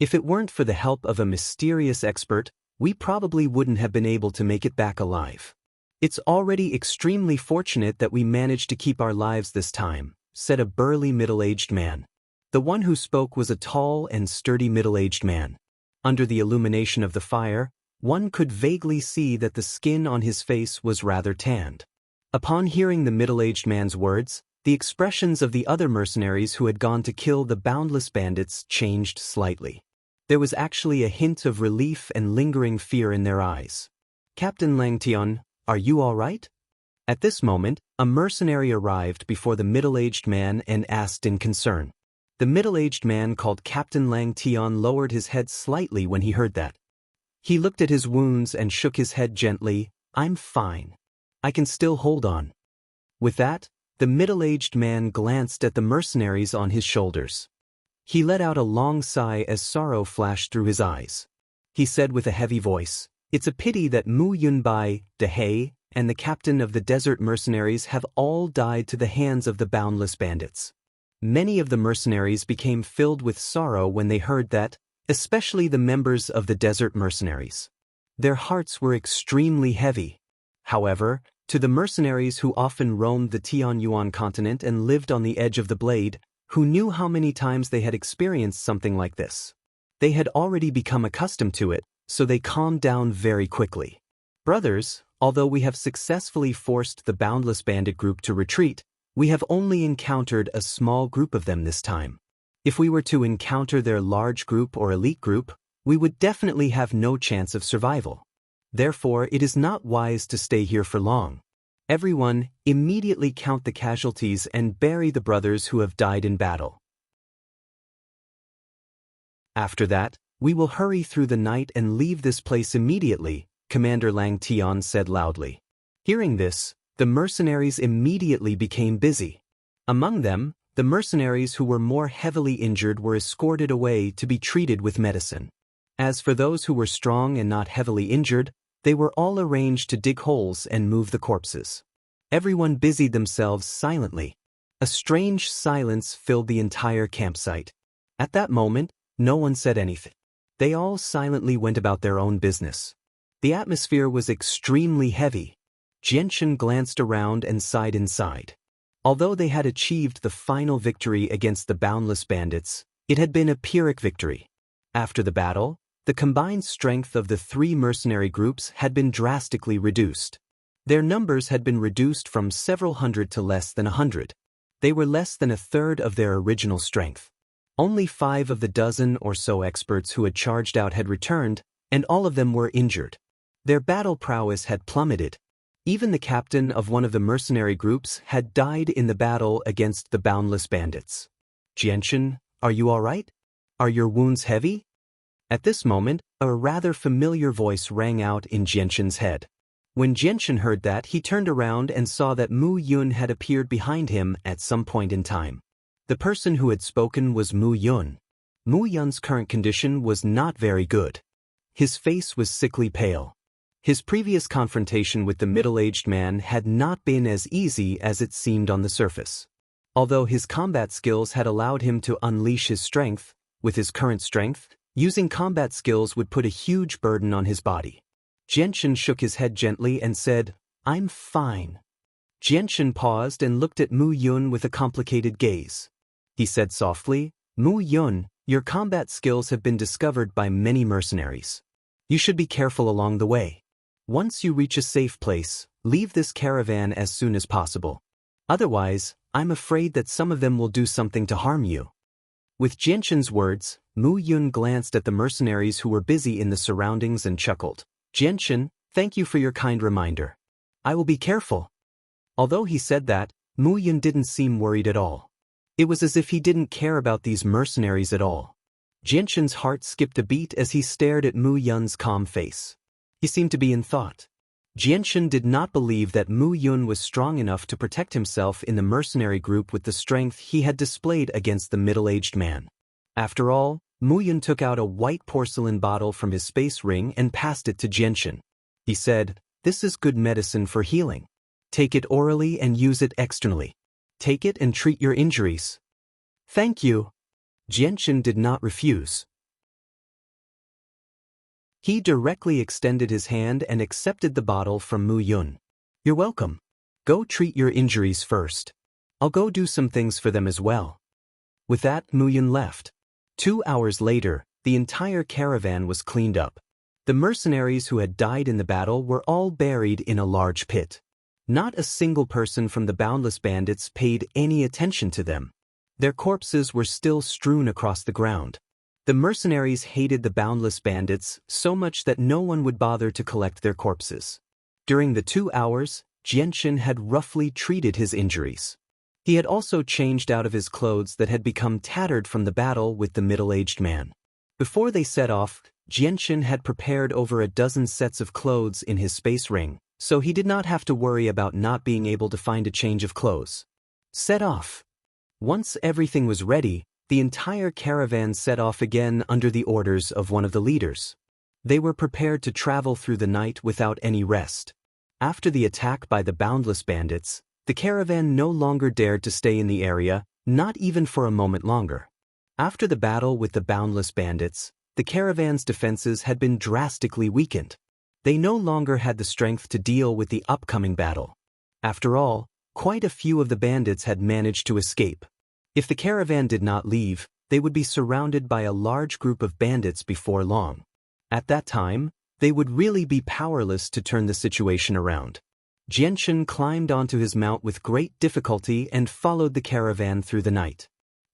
If it weren't for the help of a mysterious expert, we probably wouldn't have been able to make it back alive. It's already extremely fortunate that we managed to keep our lives this time, said a burly middle-aged man. The one who spoke was a tall and sturdy middle-aged man. Under the illumination of the fire, one could vaguely see that the skin on his face was rather tanned. Upon hearing the middle-aged man's words, the expressions of the other mercenaries who had gone to kill the Boundless Bandits changed slightly. There was actually a hint of relief and lingering fear in their eyes. Captain Lang Tian, are you all right? At this moment, a mercenary arrived before the middle-aged man and asked in concern. The middle-aged man called Captain Lang Tian lowered his head slightly when he heard that. He looked at his wounds and shook his head gently. I'm fine. I can still hold on. With that, the middle-aged man glanced at the mercenaries on his shoulders. He let out a long sigh as sorrow flashed through his eyes. He said with a heavy voice, It's a pity that Mu Yunbai, Dehe, and the captain of the desert mercenaries have all died to the hands of the Boundless Bandits. Many of the mercenaries became filled with sorrow when they heard that, especially the members of the desert mercenaries. Their hearts were extremely heavy. However, to the mercenaries who often roamed the Tianyuan continent and lived on the edge of the blade, who knew how many times they had experienced something like this, they had already become accustomed to it, so they calmed down very quickly. Brothers, although we have successfully forced the Boundless Bandit group to retreat, we have only encountered a small group of them this time. If we were to encounter their large group or elite group, we would definitely have no chance of survival. Therefore, it is not wise to stay here for long. Everyone, immediately count the casualties and bury the brothers who have died in battle. After that, we will hurry through the night and leave this place immediately, Commander Lang Tian said loudly. Hearing this, the mercenaries immediately became busy. Among them, the mercenaries who were more heavily injured were escorted away to be treated with medicine. As for those who were strong and not heavily injured, they were all arranged to dig holes and move the corpses. Everyone busied themselves silently. A strange silence filled the entire campsite. At that moment, no one said anything. They all silently went about their own business. The atmosphere was extremely heavy. Xianxia glanced around and sighed inside. Although they had achieved the final victory against the Boundless Bandits, it had been a Pyrrhic victory. After the battle, the combined strength of the three mercenary groups had been drastically reduced. Their numbers had been reduced from several hundred to less than 100. They were less than a third of their original strength. Only 5 of the dozen or so experts who had charged out had returned, and all of them were injured. Their battle prowess had plummeted. Even the captain of one of the mercenary groups had died in the battle against the Boundless Bandits. Xianxia, are you all right? Are your wounds heavy? At this moment, a rather familiar voice rang out in Xianxia's head. When Xianxia heard that, he turned around and saw that Mu Yun had appeared behind him at some point in time. The person who had spoken was Mu Yun. Mu Yun's current condition was not very good. His face was sickly pale. His previous confrontation with the middle-aged man had not been as easy as it seemed on the surface. Although his combat skills had allowed him to unleash his strength, with his current strength, using combat skills would put a huge burden on his body. Xianxia shook his head gently and said, I'm fine. Xianxia paused and looked at Mu Yun with a complicated gaze. He said softly, Mu Yun, your combat skills have been discovered by many mercenaries. You should be careful along the way. Once you reach a safe place, leave this caravan as soon as possible. Otherwise, I'm afraid that some of them will do something to harm you. With Jianxin's words, Mu Yun glanced at the mercenaries who were busy in the surroundings and chuckled. Jianxin, thank you for your kind reminder. I will be careful. Although he said that, Mu Yun didn't seem worried at all. It was as if he didn't care about these mercenaries at all. Jianxin's heart skipped a beat as he stared at Mu Yun's calm face. He seemed to be in thought. Jianxin did not believe that Mu Yun was strong enough to protect himself in the mercenary group with the strength he had displayed against the middle-aged man. After all, Mu Yun took out a white porcelain bottle from his space ring and passed it to Jianxin. He said, "This is good medicine for healing. Take it orally and use it externally. Take it and treat your injuries." "Thank you." Jianxin did not refuse. He directly extended his hand and accepted the bottle from Mu Yun. "You're welcome. Go treat your injuries first. I'll go do some things for them as well." With that, Mu Yun left. 2 hours later, the entire caravan was cleaned up. The mercenaries who had died in the battle were all buried in a large pit. Not a single person from the Boundless Bandits paid any attention to them. Their corpses were still strewn across the ground. The mercenaries hated the Boundless Bandits so much that no one would bother to collect their corpses. During the 2 hours, Jianxin had roughly treated his injuries. He had also changed out of his clothes that had become tattered from the battle with the middle-aged man. Before they set off, Jianxin had prepared over a dozen sets of clothes in his space ring, so he did not have to worry about not being able to find a change of clothes. Set off. Once everything was ready, the entire caravan set off again under the orders of one of the leaders. They were prepared to travel through the night without any rest. After the attack by the Boundless Bandits, the caravan no longer dared to stay in the area, not even for a moment longer. After the battle with the Boundless Bandits, the caravan's defenses had been drastically weakened. They no longer had the strength to deal with the upcoming battle. After all, quite a few of the bandits had managed to escape. If the caravan did not leave, they would be surrounded by a large group of bandits before long. At that time, they would really be powerless to turn the situation around. Jianxin climbed onto his mount with great difficulty and followed the caravan through the night.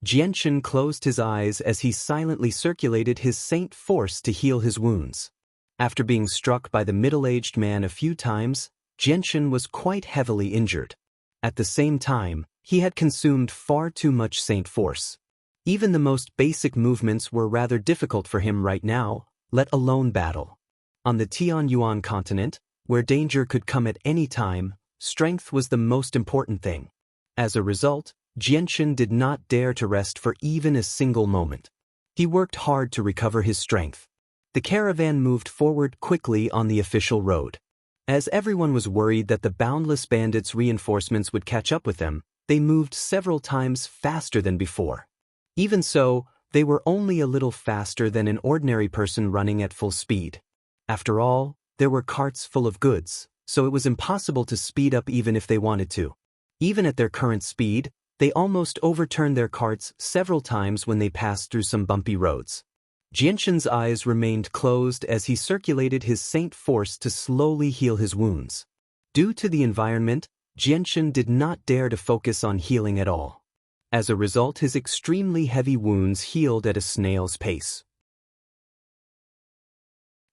Jianxin closed his eyes as he silently circulated his saint force to heal his wounds. After being struck by the middle-aged man a few times, Jianxin was quite heavily injured. At the same time, he had consumed far too much saint force. Even the most basic movements were rather difficult for him right now, let alone battle. On the Tianyuan continent, where danger could come at any time, strength was the most important thing. As a result, Jianxin did not dare to rest for even a single moment. He worked hard to recover his strength. The caravan moved forward quickly on the official road. As everyone was worried that the Boundless Bandits' reinforcements would catch up with them, they moved several times faster than before. Even so, they were only a little faster than an ordinary person running at full speed. After all, there were carts full of goods, so it was impossible to speed up even if they wanted to. Even at their current speed, they almost overturned their carts several times when they passed through some bumpy roads. Jianxin's eyes remained closed as he circulated his saint force to slowly heal his wounds. Due to the environment, Jianxin did not dare to focus on healing at all. As a result, his extremely heavy wounds healed at a snail's pace.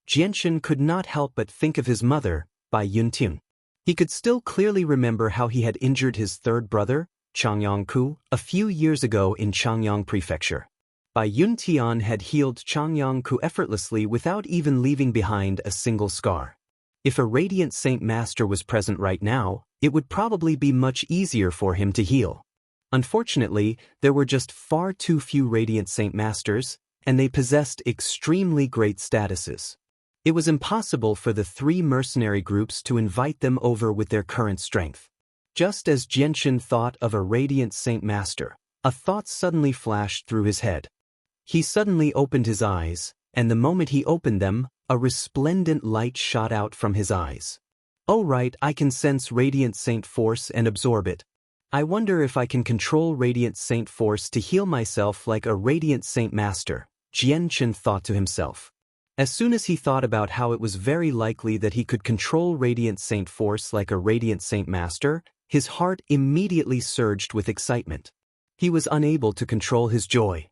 Jianxin could not help but think of his mother, Bai Yunting. He could still clearly remember how he had injured his third brother, Changyangku, a few years ago in Changyang Prefecture. Bai Yuntian had healed Changyangku effortlessly without even leaving behind a single scar. If a Radiant Saint Master was present right now, it would probably be much easier for him to heal. Unfortunately, there were just far too few Radiant Saint Masters, and they possessed extremely great statuses. It was impossible for the 3 mercenary groups to invite them over with their current strength. Just as Jianxin thought of a Radiant Saint Master, a thought suddenly flashed through his head. He suddenly opened his eyes, and the moment he opened them, a resplendent light shot out from his eyes. "Oh right, I can sense Radiant Saint Force and absorb it. I wonder if I can control Radiant Saint Force to heal myself like a Radiant Saint Master," Jianxin thought to himself. As soon as he thought about how it was very likely that he could control Radiant Saint Force like a Radiant Saint Master, his heart immediately surged with excitement. He was unable to control his joy.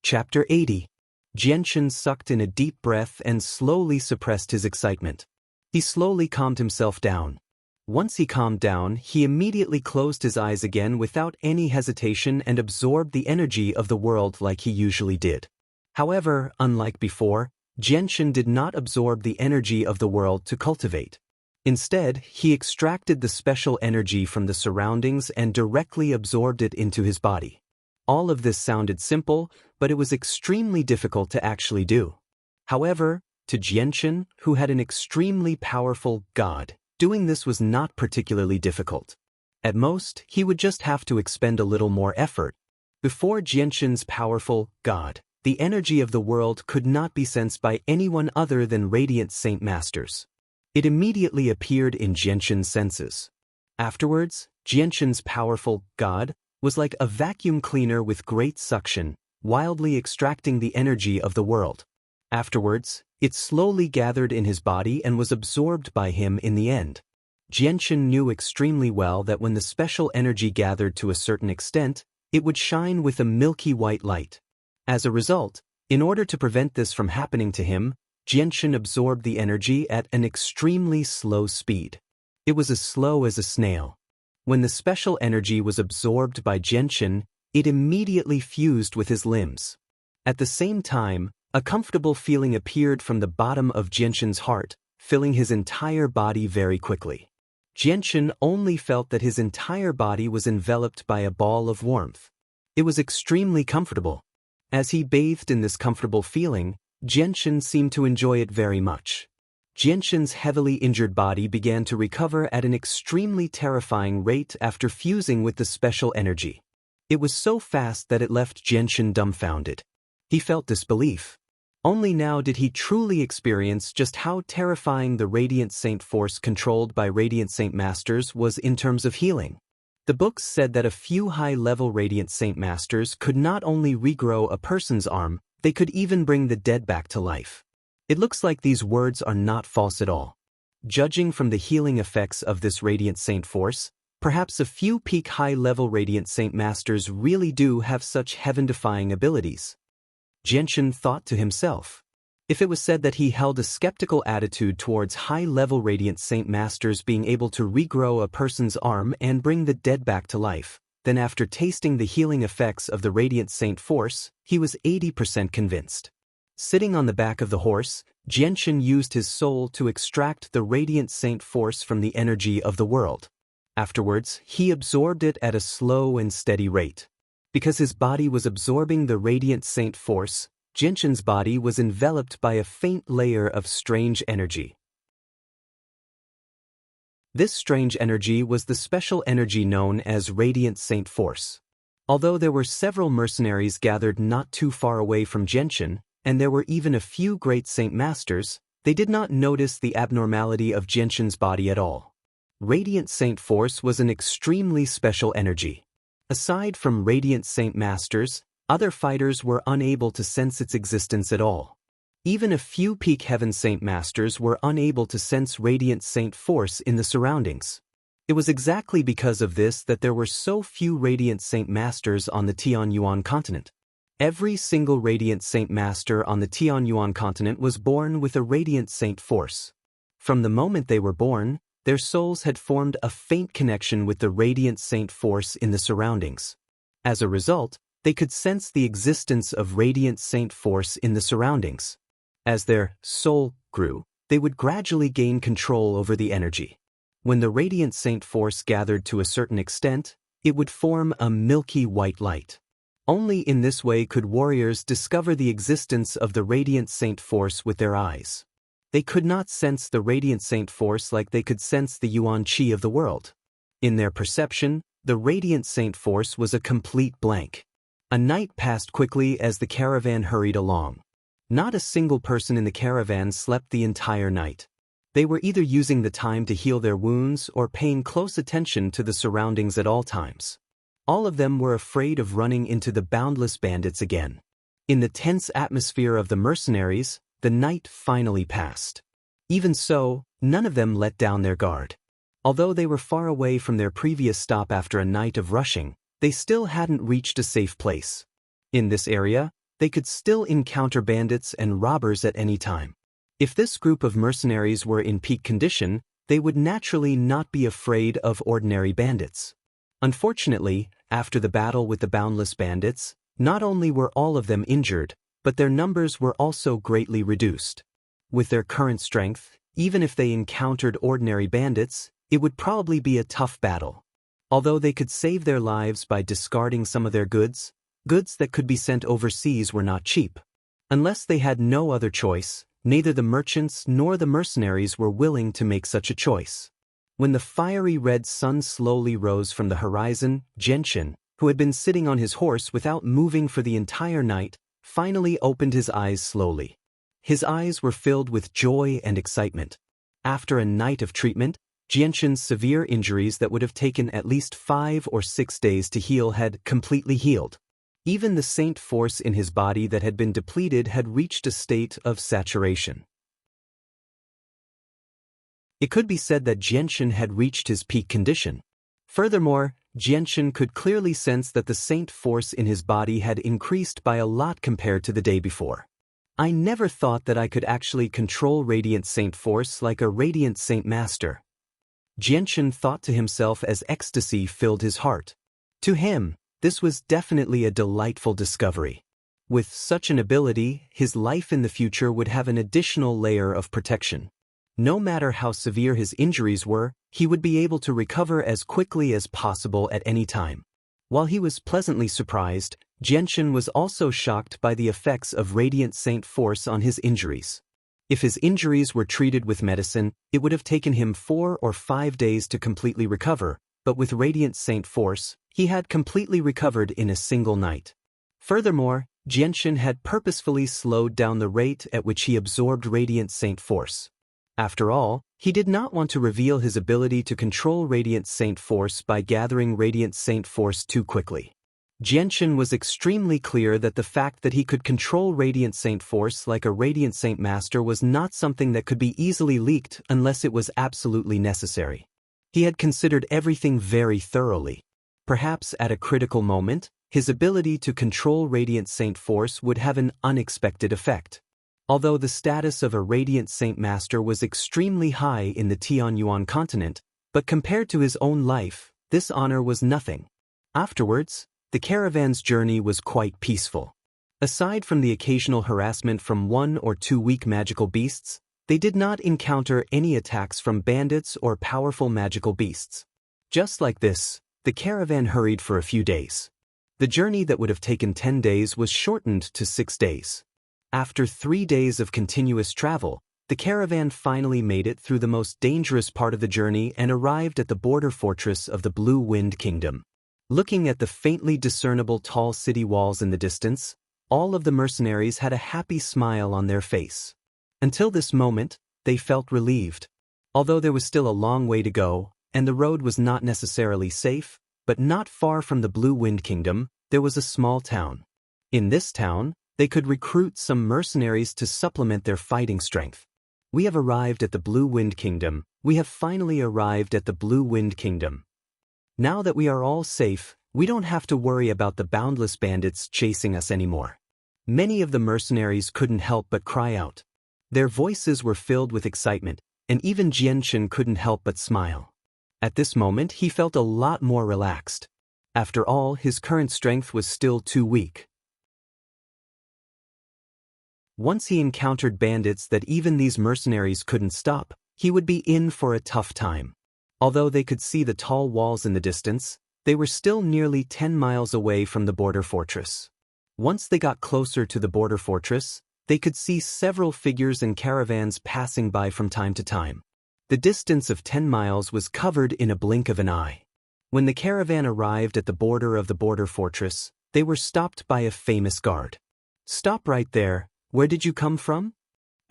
Chapter 80. Xianxia sucked in a deep breath and slowly suppressed his excitement. He slowly calmed himself down. Once he calmed down, he immediately closed his eyes again without any hesitation and absorbed the energy of the world like he usually did. However, unlike before, Xianxia did not absorb the energy of the world to cultivate. Instead, he extracted the special energy from the surroundings and directly absorbed it into his body. All of this sounded simple, but it was extremely difficult to actually do. However, to Xianxia, who had an extremely powerful god, doing this was not particularly difficult. At most, he would just have to expend a little more effort. Before Xianxia's powerful god, the energy of the world could not be sensed by anyone other than Radiant Saint Masters. It immediately appeared in Xianxia's senses. Afterwards, Xianxia's powerful god was like a vacuum cleaner with great suction, wildly extracting the energy of the world. Afterwards, it slowly gathered in his body and was absorbed by him in the end. Xianxia knew extremely well that when the special energy gathered to a certain extent, it would shine with a milky white light. As a result, in order to prevent this from happening to him, Xianxia absorbed the energy at an extremely slow speed. It was as slow as a snail. When the special energy was absorbed by Xianxia, it immediately fused with his limbs. At the same time, a comfortable feeling appeared from the bottom of Xianxia's heart, filling his entire body very quickly. Xianxia only felt that his entire body was enveloped by a ball of warmth. It was extremely comfortable. As he bathed in this comfortable feeling, Xianxia seemed to enjoy it very much. Xianxia's heavily injured body began to recover at an extremely terrifying rate after fusing with the special energy. It was so fast that it left Xianxia dumbfounded. He felt disbelief. Only now did he truly experience just how terrifying the Radiant Saint Force controlled by Radiant Saint Masters was in terms of healing. The books said that a few high-level Radiant Saint Masters could not only regrow a person's arm, they could even bring the dead back to life. It looks like these words are not false at all. Judging from the healing effects of this Radiant Saint Force, perhaps a few peak high-level Radiant Saint Masters really do have such heaven-defying abilities. Xianxia thought to himself. If it was said that he held a skeptical attitude towards high-level Radiant Saint Masters being able to regrow a person's arm and bring the dead back to life, then after tasting the healing effects of the Radiant Saint Force, he was 80% convinced. Sitting on the back of the horse, Xianxia used his soul to extract the Radiant Saint Force from the energy of the world. Afterwards, he absorbed it at a slow and steady rate. Because his body was absorbing the Radiant Saint Force, Xianxia's body was enveloped by a faint layer of strange energy. This strange energy was the special energy known as Radiant Saint Force. Although there were several mercenaries gathered not too far away from Xianxia, and there were even a few great Saint Masters, they did not notice the abnormality of Xianxia's body at all. Radiant Saint Force was an extremely special energy. Aside from Radiant Saint Masters, other fighters were unable to sense its existence at all. Even a few peak Heaven Saint Masters were unable to sense Radiant Saint Force in the surroundings. It was exactly because of this that there were so few Radiant Saint Masters on the Tianyuan continent. Every single Radiant Saint Master on the Tianyuan continent was born with a Radiant Saint Force. From the moment they were born, their souls had formed a faint connection with the Radiant Saint Force in the surroundings. As a result, they could sense the existence of Radiant Saint Force in the surroundings. As their soul grew, they would gradually gain control over the energy. When the Radiant Saint Force gathered to a certain extent, it would form a milky white light. Only in this way could warriors discover the existence of the Radiant Saint Force with their eyes. They could not sense the Radiant Saint Force like they could sense the Yuan Qi of the world. In their perception, the Radiant Saint Force was a complete blank. A night passed quickly as the caravan hurried along. Not a single person in the caravan slept the entire night. They were either using the time to heal their wounds or paying close attention to the surroundings at all times. All of them were afraid of running into the boundless bandits again. In the tense atmosphere of the mercenaries, the night finally passed. Even so, none of them let down their guard. Although they were far away from their previous stop after a night of rushing, they still hadn't reached a safe place. In this area, they could still encounter bandits and robbers at any time. If this group of mercenaries were in peak condition, they would naturally not be afraid of ordinary bandits. Unfortunately, after the battle with the boundless bandits, not only were all of them injured, but their numbers were also greatly reduced. With their current strength, even if they encountered ordinary bandits, it would probably be a tough battle. Although they could save their lives by discarding some of their goods that could be sent overseas were not cheap. Unless they had no other choice, neither the merchants nor the mercenaries were willing to make such a choice. When the fiery red sun slowly rose from the horizon, Xianxia, who had been sitting on his horse without moving for the entire night, finally opened his eyes slowly. His eyes were filled with joy and excitement. After a night of treatment, Xianxia's severe injuries that would have taken at least 5 or 6 days to heal had completely healed. Even the saint force in his body that had been depleted had reached a state of saturation. It could be said that Xianxia had reached his peak condition. Furthermore, Xianxia could clearly sense that the saint force in his body had increased by a lot compared to the day before. I never thought that I could actually control radiant saint force like a radiant saint master. Xianxia thought to himself as ecstasy filled his heart. To him, this was definitely a delightful discovery. With such an ability, his life in the future would have an additional layer of protection. No matter how severe his injuries were, he would be able to recover as quickly as possible at any time. While he was pleasantly surprised, Xianxia was also shocked by the effects of radiant saint force on his injuries. If his injuries were treated with medicine, it would have taken him 4 or 5 days to completely recover, but with radiant saint force, he had completely recovered in a single night. Furthermore, Xianxia had purposefully slowed down the rate at which he absorbed radiant saint force. After all, he did not want to reveal his ability to control radiant saint force by gathering radiant saint force too quickly. Xianxia was extremely clear that the fact that he could control radiant saint force like a radiant saint master was not something that could be easily leaked unless it was absolutely necessary. He had considered everything very thoroughly. Perhaps at a critical moment, his ability to control radiant saint force would have an unexpected effect. Although the status of a radiant saint master was extremely high in the Tianyuan continent, but compared to his own life, this honor was nothing. Afterwards, the caravan's journey was quite peaceful. Aside from the occasional harassment from 1 or 2 weak magical beasts, they did not encounter any attacks from bandits or powerful magical beasts. Just like this, the caravan hurried for a few days. The journey that would have taken 10 days was shortened to 6 days. After 3 days of continuous travel, the caravan finally made it through the most dangerous part of the journey and arrived at the border fortress of the Blue Wind Kingdom. Looking at the faintly discernible tall city walls in the distance, all of the mercenaries had a happy smile on their face. Until this moment, they felt relieved. Although there was still a long way to go, and the road was not necessarily safe, but not far from the Blue Wind Kingdom, there was a small town. In this town, they could recruit some mercenaries to supplement their fighting strength. We have arrived at the Blue Wind Kingdom. We have finally arrived at the Blue Wind Kingdom. Now that we are all safe, we don't have to worry about the boundless bandits chasing us anymore. Many of the mercenaries couldn't help but cry out. Their voices were filled with excitement, and even Xianxia couldn't help but smile. At this moment, he felt a lot more relaxed. After all, his current strength was still too weak. Once he encountered bandits that even these mercenaries couldn't stop, he would be in for a tough time. Although they could see the tall walls in the distance, they were still nearly 10 miles away from the border fortress. Once they got closer to the border fortress, they could see several figures and caravans passing by from time to time. The distance of 10 miles was covered in a blink of an eye. When the caravan arrived at the border of the border fortress, they were stopped by a famous guard. "Stop right there. Where did you come from?"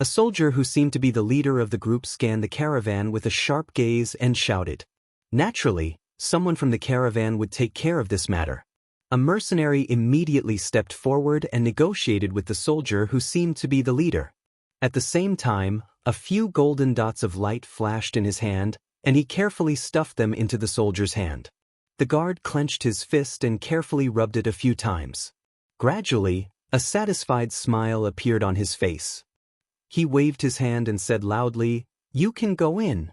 A soldier who seemed to be the leader of the group scanned the caravan with a sharp gaze and shouted. Naturally, Someone from the caravan would take care of this matter. A mercenary immediately stepped forward and negotiated with the soldier who seemed to be the leader. At the same time, a few golden dots of light flashed in his hand, and he carefully stuffed them into the soldier's hand. The guard clenched his fist and carefully rubbed it a few times. Gradually, a satisfied smile appeared on his face. He waved his hand and said loudly, "You can go in."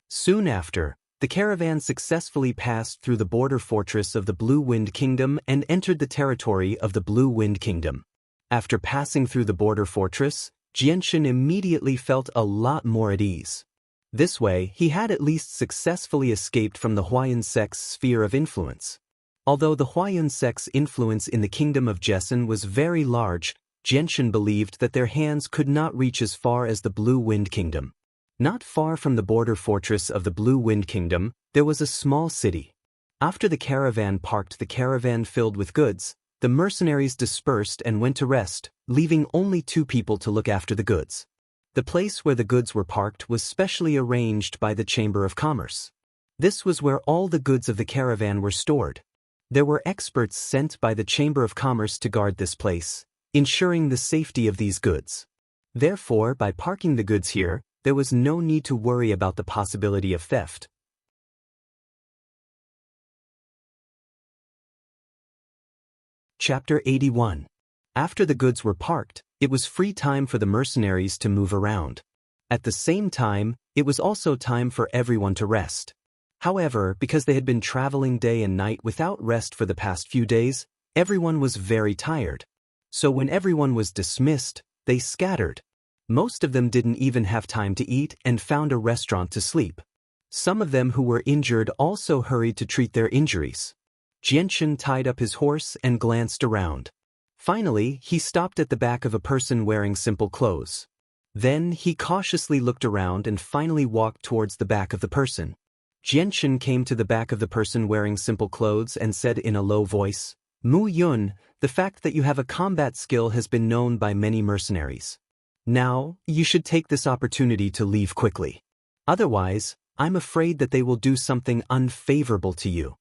Soon after, the caravan successfully passed through the border fortress of the Blue Wind Kingdom and entered the territory of the Blue Wind Kingdom. After passing through the border fortress, Xianxia immediately felt a lot more at ease. This way, he had at least successfully escaped from the Huayan sect's sphere of influence. Although the Huayan sect's influence in the kingdom of Jessen was very large, Xianxia believed that their hands could not reach as far as the Blue Wind Kingdom. Not far from the border fortress of the Blue Wind Kingdom, there was a small city. After the caravan parked the caravan filled with goods, the mercenaries dispersed and went to rest, leaving only 2 people to look after the goods. The place where the goods were parked was specially arranged by the Chamber of Commerce. This was where all the goods of the caravan were stored. There were experts sent by the Chamber of Commerce to guard this place, ensuring the safety of these goods. Therefore, by parking the goods here, there was no need to worry about the possibility of theft. Chapter 81. After the goods were parked, it was free time for the mercenaries to move around. At the same time, it was also time for everyone to rest. However, because they had been traveling day and night without rest for the past few days, everyone was very tired. So when everyone was dismissed, they scattered. Most of them didn't even have time to eat and found a restaurant to sleep. Some of them who were injured also hurried to treat their injuries. Xianxia tied up his horse and glanced around. Finally, he stopped at the back of a person wearing simple clothes. Then he cautiously looked around and finally walked towards the back of the person. Xianxia came to the back of the person wearing simple clothes and said in a low voice, "Mu Yun, the fact that you have a combat skill has been known by many mercenaries. Now, you should take this opportunity to leave quickly. Otherwise, I'm afraid that they will do something unfavorable to you."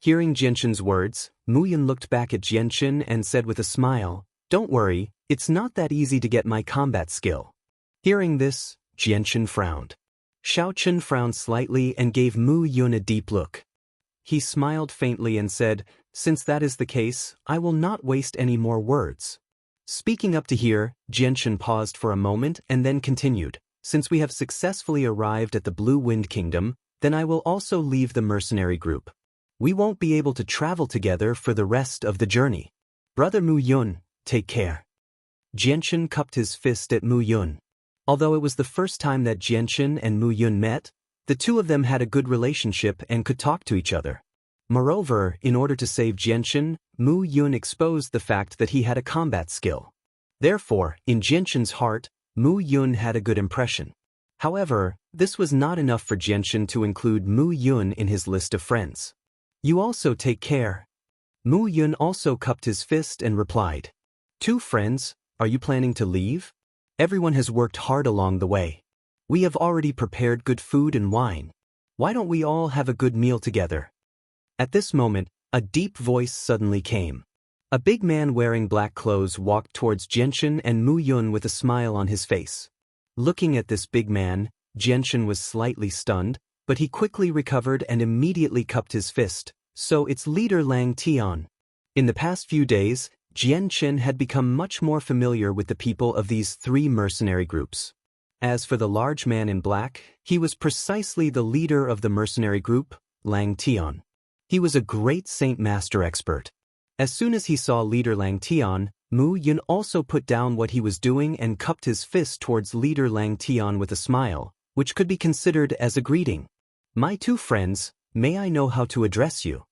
Hearing Xianxia's words, Mu Yun looked back at Xianxia and said with a smile, "Don't worry, it's not that easy to get my combat skill." Hearing this, Xianxia frowned. Xiaochen frowned slightly and gave Mu Yun a deep look. He smiled faintly and said, "Since that is the case, I will not waste any more words." Speaking up to here, Xianxia paused for a moment and then continued, "Since we have successfully arrived at the Blue Wind Kingdom, then I will also leave the mercenary group. We won't be able to travel together for the rest of the journey. Brother Mu Yun, take care." Xianxia cupped his fist at Mu Yun. Although it was the first time that Xianxia and Mu Yun met, the 2 of them had a good relationship and could talk to each other. Moreover, in order to save Xianxia, Mu Yun exposed the fact that he had a combat skill. Therefore, in Xianxia's heart, Mu Yun had a good impression. However, this was not enough for Xianxia to include Mu Yun in his list of friends. "You also take care." Mu Yun also cupped his fist and replied, "2 friends, are you planning to leave? Everyone has worked hard along the way. We have already prepared good food and wine. Why don't we all have a good meal together?" At this moment, a deep voice suddenly came. A big man wearing black clothes walked towards Xianxia and Mu Yun with a smile on his face. Looking at this big man, Xianxia was slightly stunned, but he quickly recovered and immediately cupped his fist. "So it's leader Lang Tian." In the past few days, Xianxia had become much more familiar with the people of these 3 mercenary groups. As for the large man in black, he was precisely the leader of the mercenary group, Lang Tian. He was a great Saint Master expert. As soon as he saw leader Lang Tian, Mu Yun also put down what he was doing and cupped his fist towards leader Lang Tian with a smile, which could be considered as a greeting. "My 2 friends, may I know how to address you?"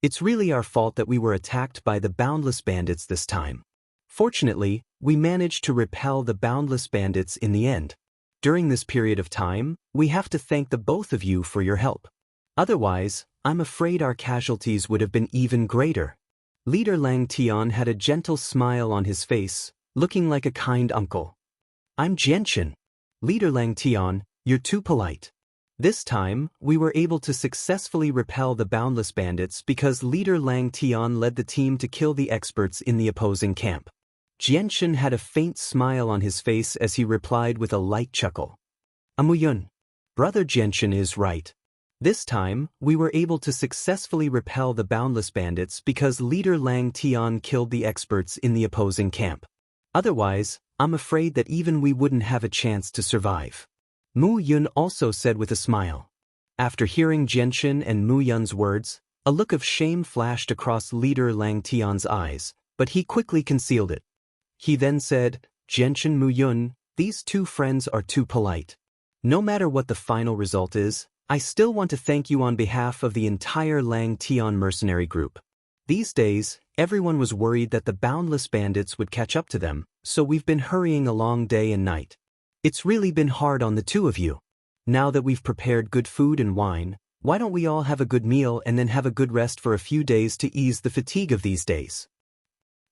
It's really our fault that we were attacked by the boundless bandits this time. Fortunately, we managed to repel the boundless bandits in the end. During this period of time, we have to thank the both of you for your help. Otherwise, I'm afraid our casualties would have been even greater. Leader Lang Tian had a gentle smile on his face, looking like a kind uncle. "I'm Xianxia." "Leader Lang Tian, you're too polite. This time, we were able to successfully repel the boundless bandits because leader Lang Tian led the team to kill the experts in the opposing camp. Xianxia had a faint smile on his face as he replied with a light chuckle. Amuyun. Brother Xianxia is right. This time, we were able to successfully repel the boundless bandits because leader Lang Tian killed the experts in the opposing camp. Otherwise, I'm afraid that even we wouldn't have a chance to survive. Mu Yun also said with a smile. After hearing Xianxia and Mu Yun's words, a look of shame flashed across leader Lang Tian's eyes, but he quickly concealed it. He then said, Xianxia Mu Yun, these two friends are too polite. No matter what the final result is, I still want to thank you on behalf of the entire Lang Tian mercenary group. These days, everyone was worried that the boundless bandits would catch up to them, so we've been hurrying along day and night. It's really been hard on the two of you. Now that we've prepared good food and wine, why don't we all have a good meal and then have a good rest for a few days to ease the fatigue of these days?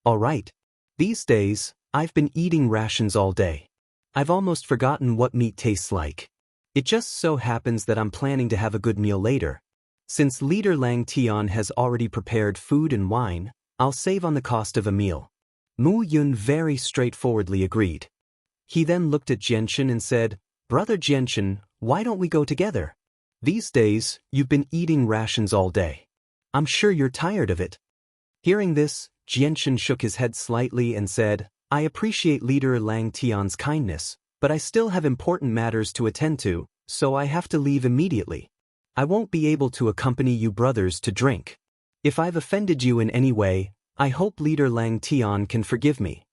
All right. These days, I've been eating rations all day. I've almost forgotten what meat tastes like. It just so happens that I'm planning to have a good meal later. Since leader Lang Tian has already prepared food and wine, I'll save on the cost of a meal. Mu Yun very straightforwardly agreed. He then looked at Xianxia and said, Brother Xianxia, why don't we go together? These days, you've been eating rations all day. I'm sure you're tired of it. Hearing this, Xianxia shook his head slightly and said, I appreciate leader Lang Tian's kindness, but I still have important matters to attend to, so I have to leave immediately. I won't be able to accompany you brothers to drink. If I've offended you in any way, I hope leader Lang Tian can forgive me.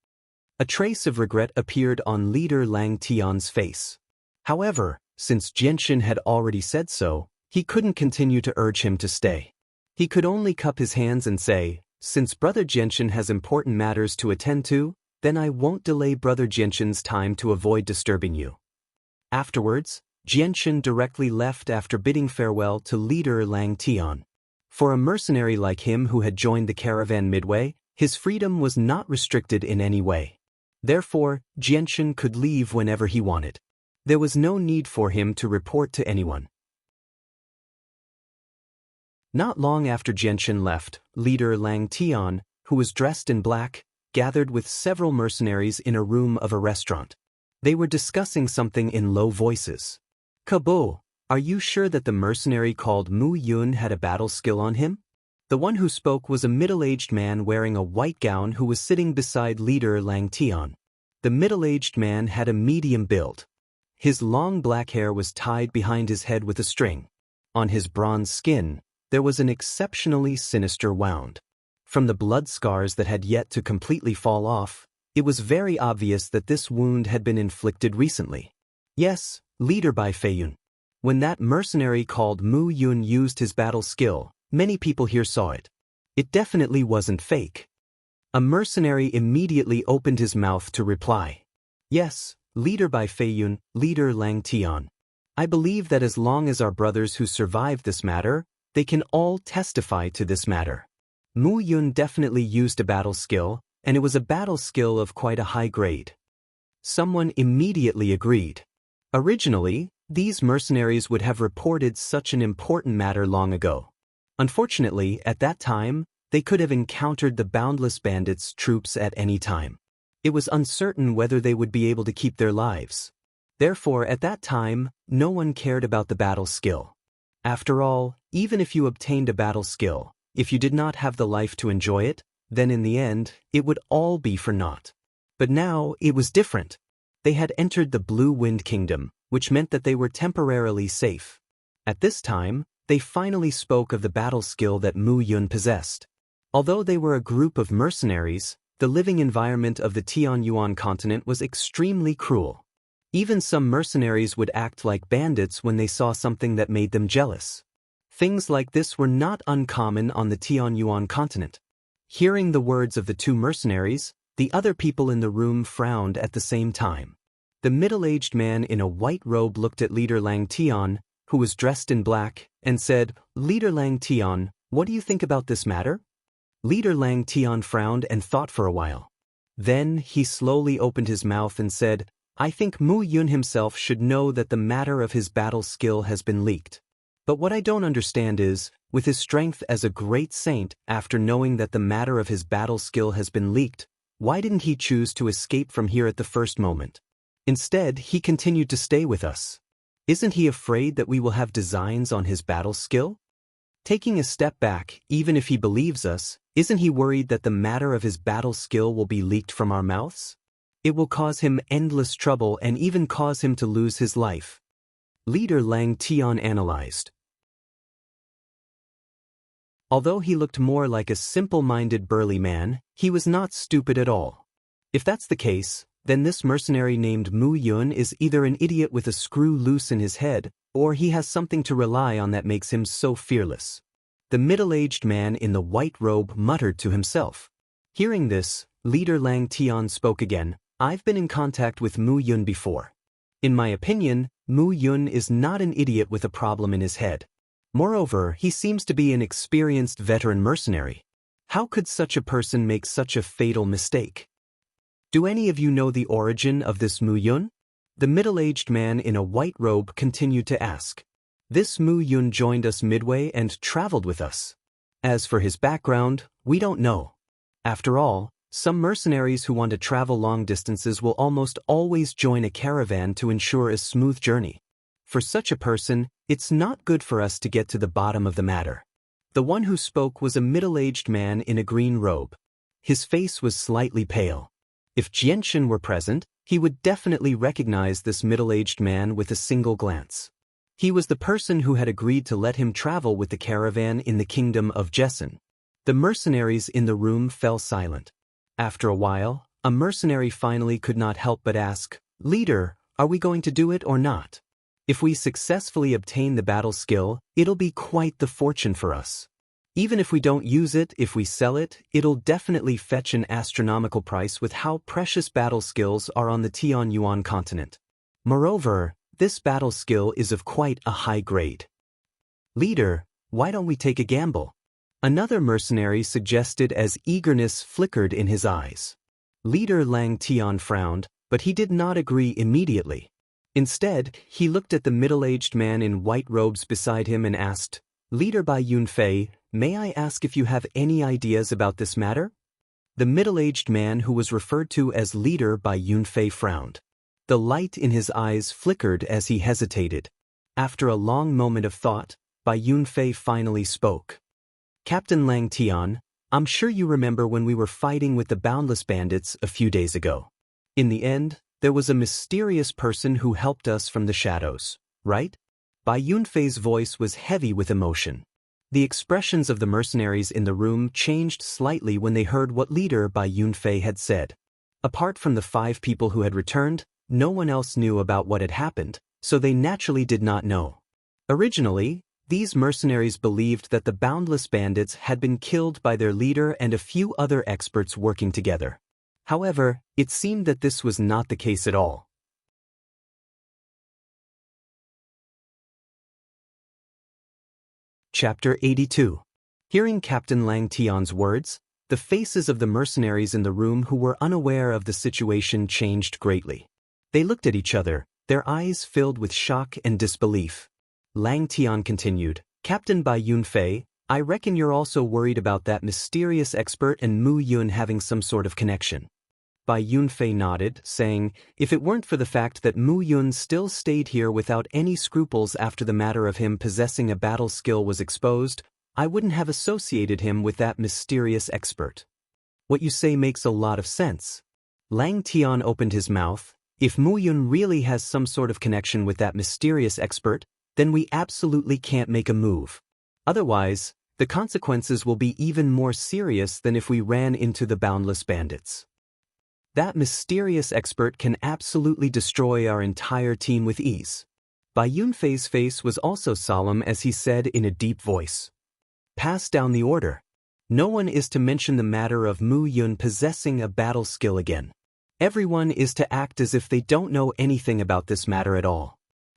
A trace of regret appeared on leader Lang Tian's face. However, since Xianxia had already said so, he couldn't continue to urge him to stay. He could only cup his hands and say, since brother Xianxia has important matters to attend to, then I won't delay brother Xianxia's time to avoid disturbing you. Afterwards, Xianxia directly left after bidding farewell to leader Lang Tian. For a mercenary like him who had joined the caravan midway, his freedom was not restricted in any way. Therefore, Xianxia could leave whenever he wanted. There was no need for him to report to anyone. Not long after Xianxia left, leader Lang Tian, who was dressed in black, gathered with several mercenaries in a room of a restaurant. They were discussing something in low voices. Kabo, are you sure that the mercenary called Mu Yun had a battle skill on him? The one who spoke was a middle-aged man wearing a white gown who was sitting beside leader Lang Tian. The middle-aged man had a medium build. His long black hair was tied behind his head with a string. On his bronze skin, there was an exceptionally sinister wound. From the blood scars that had yet to completely fall off, it was very obvious that this wound had been inflicted recently. Yes, leader by Feiyun. When that mercenary called Mu Yun used his battle skill, many people here saw it. It definitely wasn't fake. A mercenary immediately opened his mouth to reply. Yes, leader by Feiyun, leader Lang Tian. I believe that as long as our brothers who survived this matter, they can all testify to this matter. Mu Yun definitely used a battle skill, and it was a battle skill of quite a high grade. Someone immediately agreed. Originally, these mercenaries would have reported such an important matter long ago. Unfortunately, at that time, they could have encountered the boundless bandits' troops at any time. It was uncertain whether they would be able to keep their lives. Therefore, at that time, no one cared about the battle skill. After all, even if you obtained a battle skill, if you did not have the life to enjoy it, then in the end, it would all be for naught. But now, it was different. They had entered the Blue Wind Kingdom, which meant that they were temporarily safe. At this time, they finally spoke of the battle skill that Mu Yun possessed. Although they were a group of mercenaries, the living environment of the Tianyuan continent was extremely cruel. Even some mercenaries would act like bandits when they saw something that made them jealous. Things like this were not uncommon on the Tianyuan continent. Hearing the words of the two mercenaries, the other people in the room frowned at the same time. The middle-aged man in a white robe looked at leader Lang Tian, who was dressed in black, and said, Leader Lang Tian, what do you think about this matter? Leader Lang Tian frowned and thought for a while. Then he slowly opened his mouth and said, I think Mu Yun himself should know that the matter of his battle skill has been leaked. But what I don't understand is, with his strength as a great saint, after knowing that the matter of his battle skill has been leaked, why didn't he choose to escape from here at the first moment? Instead, he continued to stay with us. Isn't he afraid that we will have designs on his battle skill? Taking a step back, even if he believes us, isn't he worried that the matter of his battle skill will be leaked from our mouths? It will cause him endless trouble and even cause him to lose his life. Leader Lang Tian analyzed. Although he looked more like a simple-minded burly man, he was not stupid at all. If that's the case, then this mercenary named Mu Yun is either an idiot with a screw loose in his head, or he has something to rely on that makes him so fearless. The middle-aged man in the white robe muttered to himself. Hearing this, Leader Lang Tian spoke again. I've been in contact with Mu Yun before. In my opinion, Mu Yun is not an idiot with a problem in his head. Moreover, he seems to be an experienced veteran mercenary. How could such a person make such a fatal mistake? Do any of you know the origin of this Mu Yun? The middle-aged man in a white robe continued to ask. This Mu Yun joined us midway and traveled with us. As for his background, we don't know. After all, some mercenaries who want to travel long distances will almost always join a caravan to ensure a smooth journey. For such a person, it's not good for us to get to the bottom of the matter. The one who spoke was a middle-aged man in a green robe. His face was slightly pale. If Xianxia were present, he would definitely recognize this middle-aged man with a single glance. He was the person who had agreed to let him travel with the caravan in the kingdom of Jessen. The mercenaries in the room fell silent. After a while, a mercenary finally could not help but ask, "Leader, are we going to do it or not? If we successfully obtain the battle skill, it'll be quite the fortune for us. Even if we don't use it, if we sell it, it'll definitely fetch an astronomical price with how precious battle skills are on the Tianyuan continent. Moreover, this battle skill is of quite a high grade. Leader, why don't we take a gamble?" Another mercenary suggested as eagerness flickered in his eyes. Leader Lang Tian frowned, but he did not agree immediately. Instead, he looked at the middle-aged man in white robes beside him and asked, "Leader Bai Yunfei, may I ask if you have any ideas about this matter?" The middle-aged man who was referred to as Leader Bai Yunfei frowned. The light in his eyes flickered as he hesitated. After a long moment of thought, Bai Yunfei finally spoke. "Captain Lang Tian, I'm sure you remember when we were fighting with the Boundless Bandits a few days ago. In the end, there was a mysterious person who helped us from the shadows, right?" Bai Yunfei's voice was heavy with emotion. The expressions of the mercenaries in the room changed slightly when they heard what Leader Bai Yunfei had said. Apart from the 5 people who had returned, no one else knew about what had happened, so they naturally did not know. Originally, these mercenaries believed that the Boundless Bandits had been killed by their leader and a few other experts working together. However, it seemed that this was not the case at all. Chapter 82. Hearing Captain Lang Tian's words, the faces of the mercenaries in the room who were unaware of the situation changed greatly. They looked at each other, their eyes filled with shock and disbelief. Lang Tian continued, "Captain Bai Yunfei, I reckon you're also worried about that mysterious expert and Mu Yun having some sort of connection." Bai Yunfei nodded, saying, "If it weren't for the fact that Mu Yun still stayed here without any scruples after the matter of him possessing a battle skill was exposed, I wouldn't have associated him with that mysterious expert." "What you say makes a lot of sense." Lang Tian opened his mouth. "If Mu Yun really has some sort of connection with that mysterious expert, then we absolutely can't make a move. Otherwise, the consequences will be even more serious than if we ran into the Boundless Bandits. That mysterious expert can absolutely destroy our entire team with ease." Bai Yunfei's face was also solemn as he said in a deep voice, "Pass down the order. No one is to mention the matter of Mu Yun possessing a battle skill again. Everyone is to act as if they don't know anything about this matter at all."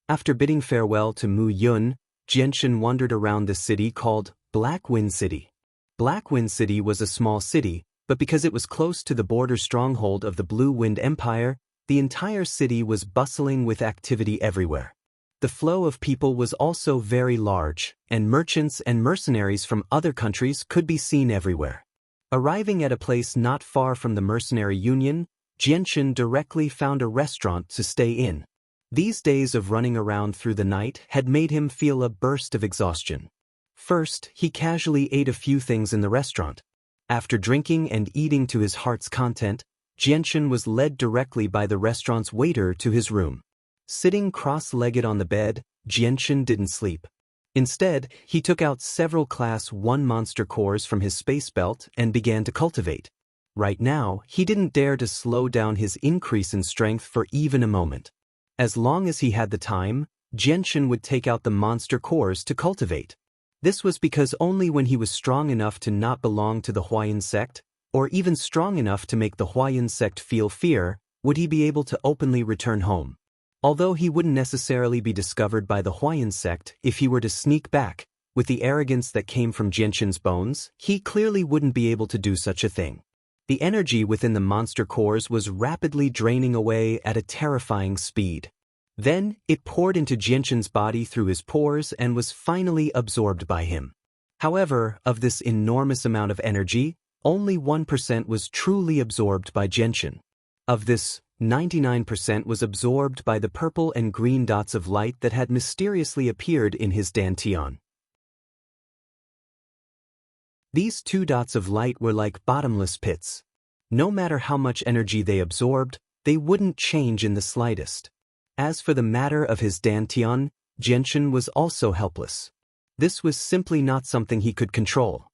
After bidding farewell to Mu Yun, Xianxia wandered around the city called Black Wind City. Black Wind City was a small city, but because it was close to the border stronghold of the Blue Wind Empire, the entire city was bustling with activity everywhere. The flow of people was also very large, and merchants and mercenaries from other countries could be seen everywhere. Arriving at a place not far from the mercenary union, Xianxia directly found a restaurant to stay in. These days of running around through the night had made him feel a burst of exhaustion. First, he casually ate a few things in the restaurant. After drinking and eating to his heart's content, Xianxia was led directly by the restaurant's waiter to his room. Sitting cross-legged on the bed, Xianxia didn't sleep. Instead, he took out several Class 1 monster cores from his space belt and began to cultivate. Right now, he didn't dare to slow down his increase in strength for even a moment. As long as he had the time, Xianxia would take out the monster cores to cultivate. This was because only when he was strong enough to not belong to the Huayan sect, or even strong enough to make the Huayan sect feel fear, would he be able to openly return home. Although he wouldn't necessarily be discovered by the Huayan sect if he were to sneak back, with the arrogance that came from Xianxia's bones, he clearly wouldn't be able to do such a thing. The energy within the monster cores was rapidly draining away at a terrifying speed. Then, it poured into Xianxia's body through his pores and was finally absorbed by him. However, of this enormous amount of energy, only 1% was truly absorbed by Xianxia. Of this, 99% was absorbed by the purple and green dots of light that had mysteriously appeared in his dantian. These two dots of light were like bottomless pits. No matter how much energy they absorbed, they wouldn't change in the slightest. As for the matter of his dantian, Xianxia was also helpless. This was simply not something he could control.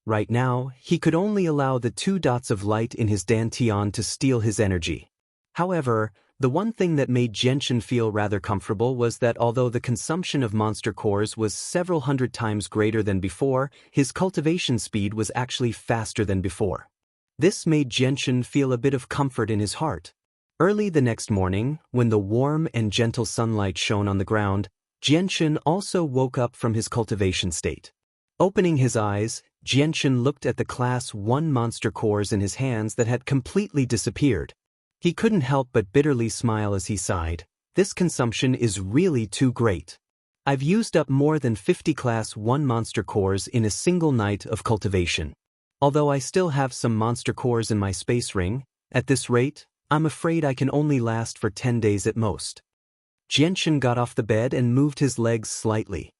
Right now, he could only allow the two dots of light in his dantian to steal his energy. However, the one thing that made Xianxia feel rather comfortable was that although the consumption of monster cores was several hundred times greater than before, his cultivation speed was actually faster than before. This made Xianxia feel a bit of comfort in his heart. Early the next morning, when the warm and gentle sunlight shone on the ground, Xianxia also woke up from his cultivation state. Opening his eyes, Xianxia looked at the Class 1 monster cores in his hands that had completely disappeared. He couldn't help but bitterly smile as he sighed. This consumption is really too great. I've used up more than 50 Class 1 monster cores in a single night of cultivation. Although I still have some monster cores in my space ring, at this rate, I'm afraid I can only last for 10 days at most. Xianxia got off the bed and moved his legs slightly.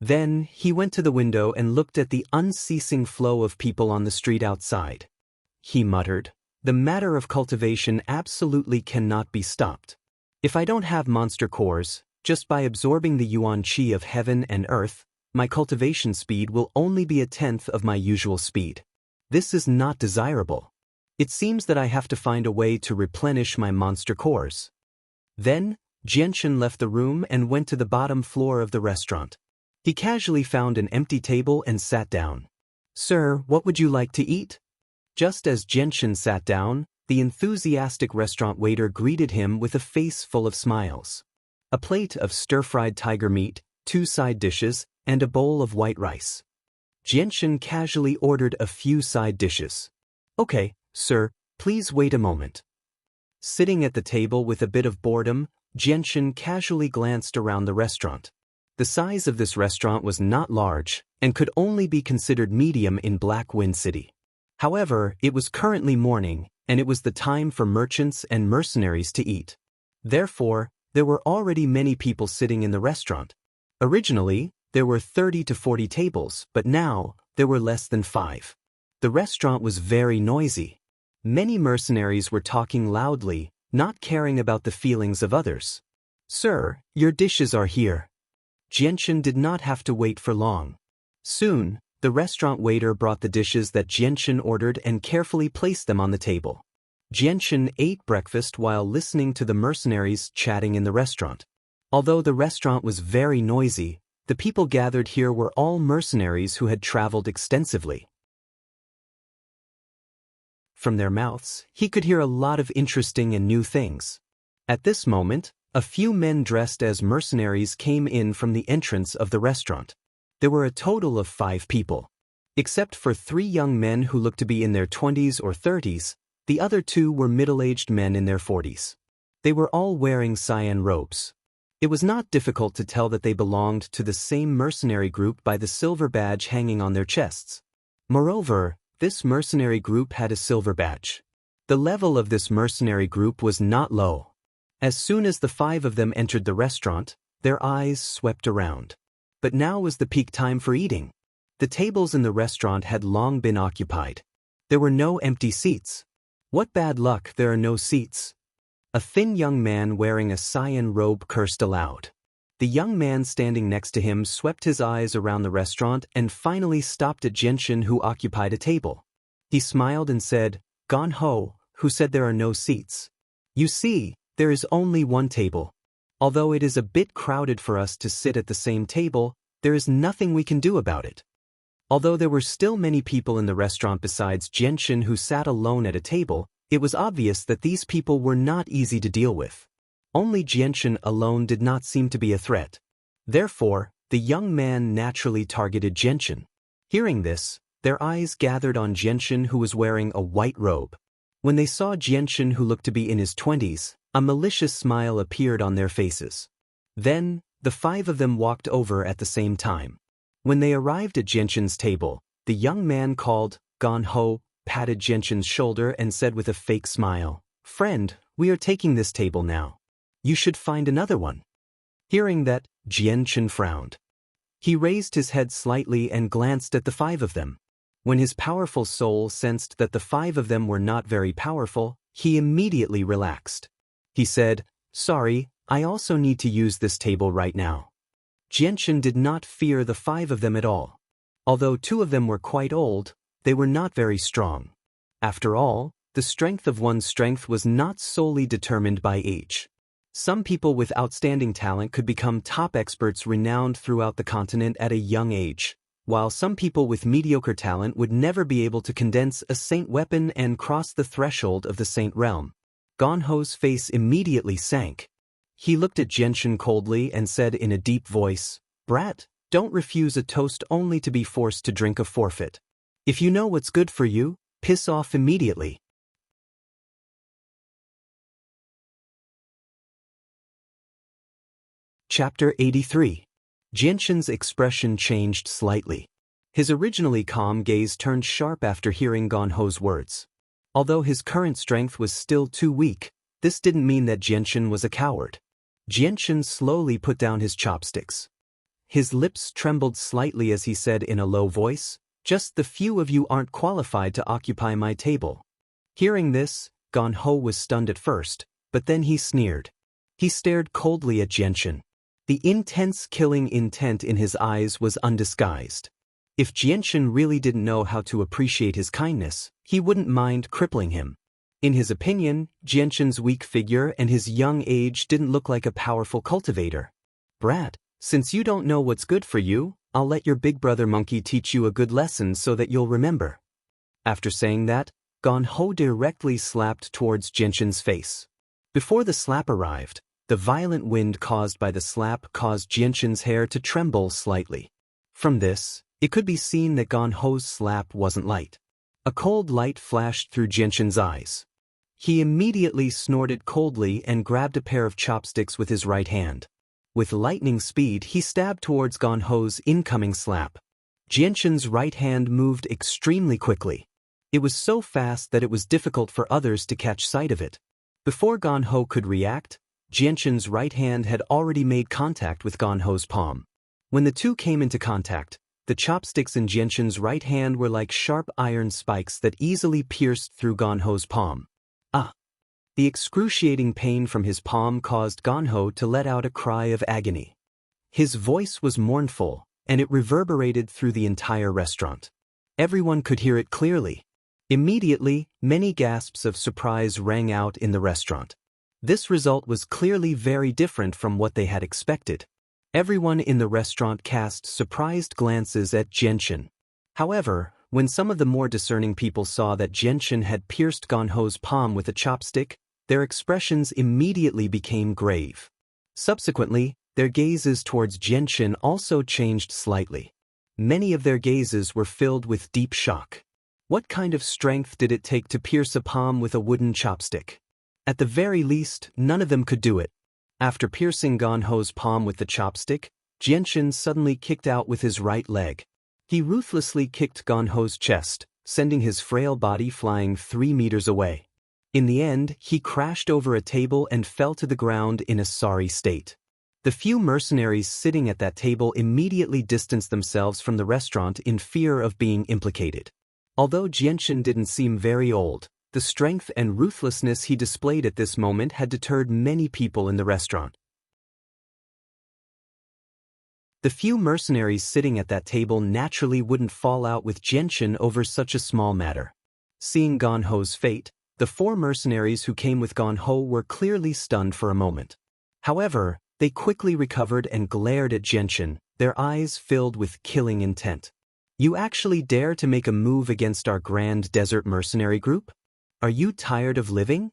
Then, he went to the window and looked at the unceasing flow of people on the street outside. He muttered, "The matter of cultivation absolutely cannot be stopped. If I don't have monster cores, just by absorbing the yuan qi of heaven and earth, my cultivation speed will only be 1/10 of my usual speed. This is not desirable. It seems that I have to find a way to replenish my monster cores." Then, Xianxia left the room and went to the bottom floor of the restaurant. He casually found an empty table and sat down. "Sir, what would you like to eat?" Just as Xianxia sat down, the enthusiastic restaurant waiter greeted him with a face full of smiles. A plate of stir-fried tiger meat, 2 side dishes, and a bowl of white rice. Xianxia casually ordered a few side dishes. "Okay, sir, please wait a moment." Sitting at the table with a bit of boredom, Xianxia casually glanced around the restaurant. The size of this restaurant was not large, and could only be considered medium in Black Wind City. However, it was currently morning, and it was the time for merchants and mercenaries to eat. Therefore, there were already many people sitting in the restaurant. Originally, there were 30 to 40 tables, but now, there were less than 5. The restaurant was very noisy. Many mercenaries were talking loudly, not caring about the feelings of others. "Sir, your dishes are here." Xianxia did not have to wait for long. Soon, the restaurant waiter brought the dishes that Xianxia ordered and carefully placed them on the table. Xianxia ate breakfast while listening to the mercenaries chatting in the restaurant. Although the restaurant was very noisy, the people gathered here were all mercenaries who had traveled extensively. From their mouths, he could hear a lot of interesting and new things. At this moment, a few men dressed as mercenaries came in from the entrance of the restaurant. There were a total of 5 people. Except for 3 young men who looked to be in their 20s or 30s, the other 2 were middle-aged men in their 40s. They were all wearing cyan robes. It was not difficult to tell that they belonged to the same mercenary group by the silver badge hanging on their chests. Moreover, this mercenary group had a silver badge. The level of this mercenary group was not low. As soon as the 5 of them entered the restaurant, their eyes swept around. But now was the peak time for eating. The tables in the restaurant had long been occupied. There were no empty seats. What bad luck, there are no seats. A thin young man wearing a cyan robe cursed aloud. The young man standing next to him swept his eyes around the restaurant and finally stopped at Xianxia, who occupied a table. He smiled and said, "Gone Ho, who said there are no seats? You see, there is only one table. Although it is a bit crowded for us to sit at the same table, there is nothing we can do about it." Although there were still many people in the restaurant besides Xianxia who sat alone at a table, it was obvious that these people were not easy to deal with. Only Xianxia alone did not seem to be a threat. Therefore, the young man naturally targeted Xianxia. Hearing this, their eyes gathered on Xianxia, who was wearing a white robe. When they saw Xianxia, who looked to be in his 20s, a malicious smile appeared on their faces. Then, the 5 of them walked over at the same time. When they arrived at Xianxia's table, the young man called, "Gone Ho," patted Xianxia's shoulder and said with a fake smile, "Friend, we are taking this table now. You should find another one." Hearing that, Xianxia frowned. He raised his head slightly and glanced at the 5 of them. When his powerful soul sensed that the 5 of them were not very powerful, he immediately relaxed. He said, "Sorry, I also need to use this table right now." Xianxia did not fear the 5 of them at all. Although 2 of them were quite old, they were not very strong. After all, the strength of one's strength was not solely determined by age. Some people with outstanding talent could become top experts renowned throughout the continent at a young age, while some people with mediocre talent would never be able to condense a saint weapon and cross the threshold of the saint realm. Gone Ho's face immediately sank. He looked at Xianxia coldly and said in a deep voice, "Brat, don't refuse a toast only to be forced to drink a forfeit. If you know what's good for you, piss off immediately." Chapter 83. Xianxia's expression changed slightly. His originally calm gaze turned sharp after hearing Gone Ho's words. Although his current strength was still too weak, this didn't mean that Xianxia was a coward. Xianxia slowly put down his chopsticks. His lips trembled slightly as he said in a low voice, "Just the few of you aren't qualified to occupy my table." Hearing this, Gone Ho was stunned at first, but then he sneered. He stared coldly at Xianxia. The intense killing intent in his eyes was undisguised. If Xianxia really didn't know how to appreciate his kindness, he wouldn't mind crippling him. In his opinion, Xianxia's weak figure and his young age didn't look like a powerful cultivator. "Brat, since you don't know what's good for you, I'll let your big brother monkey teach you a good lesson so that you'll remember." After saying that, Gone Ho directly slapped towards Xianxia's face. Before the slap arrived, the violent wind caused by the slap caused Xianxia's hair to tremble slightly. From this, it could be seen that Gone Ho's slap wasn't light. A cold light flashed through Xianxia's eyes. He immediately snorted coldly and grabbed a pair of chopsticks with his right hand. With lightning speed, he stabbed towards Gone Ho's incoming slap. Xianxia's right hand moved extremely quickly. It was so fast that it was difficult for others to catch sight of it. Before Gone Ho could react, Xianxia's right hand had already made contact with Gone Ho's palm. When the two came into contact, the chopsticks in Xianxia's right hand were like sharp iron spikes that easily pierced through Gone Ho's palm. Ah! The excruciating pain from his palm caused Gone Ho to let out a cry of agony. His voice was mournful, and it reverberated through the entire restaurant. Everyone could hear it clearly. Immediately, many gasps of surprise rang out in the restaurant. This result was clearly very different from what they had expected. Everyone in the restaurant cast surprised glances at Xianxia. However, when some of the more discerning people saw that Xianxia had pierced Gone Ho's palm with a chopstick, their expressions immediately became grave. Subsequently, their gazes towards Xianxia also changed slightly. Many of their gazes were filled with deep shock. What kind of strength did it take to pierce a palm with a wooden chopstick? At the very least, none of them could do it. After piercing Gong Ho's palm with the chopstick, Jianxin suddenly kicked out with his right leg. He ruthlessly kicked Gong Ho's chest, sending his frail body flying 3 meters away. In the end, he crashed over a table and fell to the ground in a sorry state. The few mercenaries sitting at that table immediately distanced themselves from the restaurant in fear of being implicated. Although Jianxin didn't seem very old, the strength and ruthlessness he displayed at this moment had deterred many people in the restaurant. The few mercenaries sitting at that table naturally wouldn't fall out with Jianxin over such a small matter. Seeing Gong Ho's fate, the 4 mercenaries who came with Gong Ho were clearly stunned for a moment. However, they quickly recovered and glared at Jianxin, their eyes filled with killing intent. "You actually dare to make a move against our grand desert mercenary group? Are you tired of living?"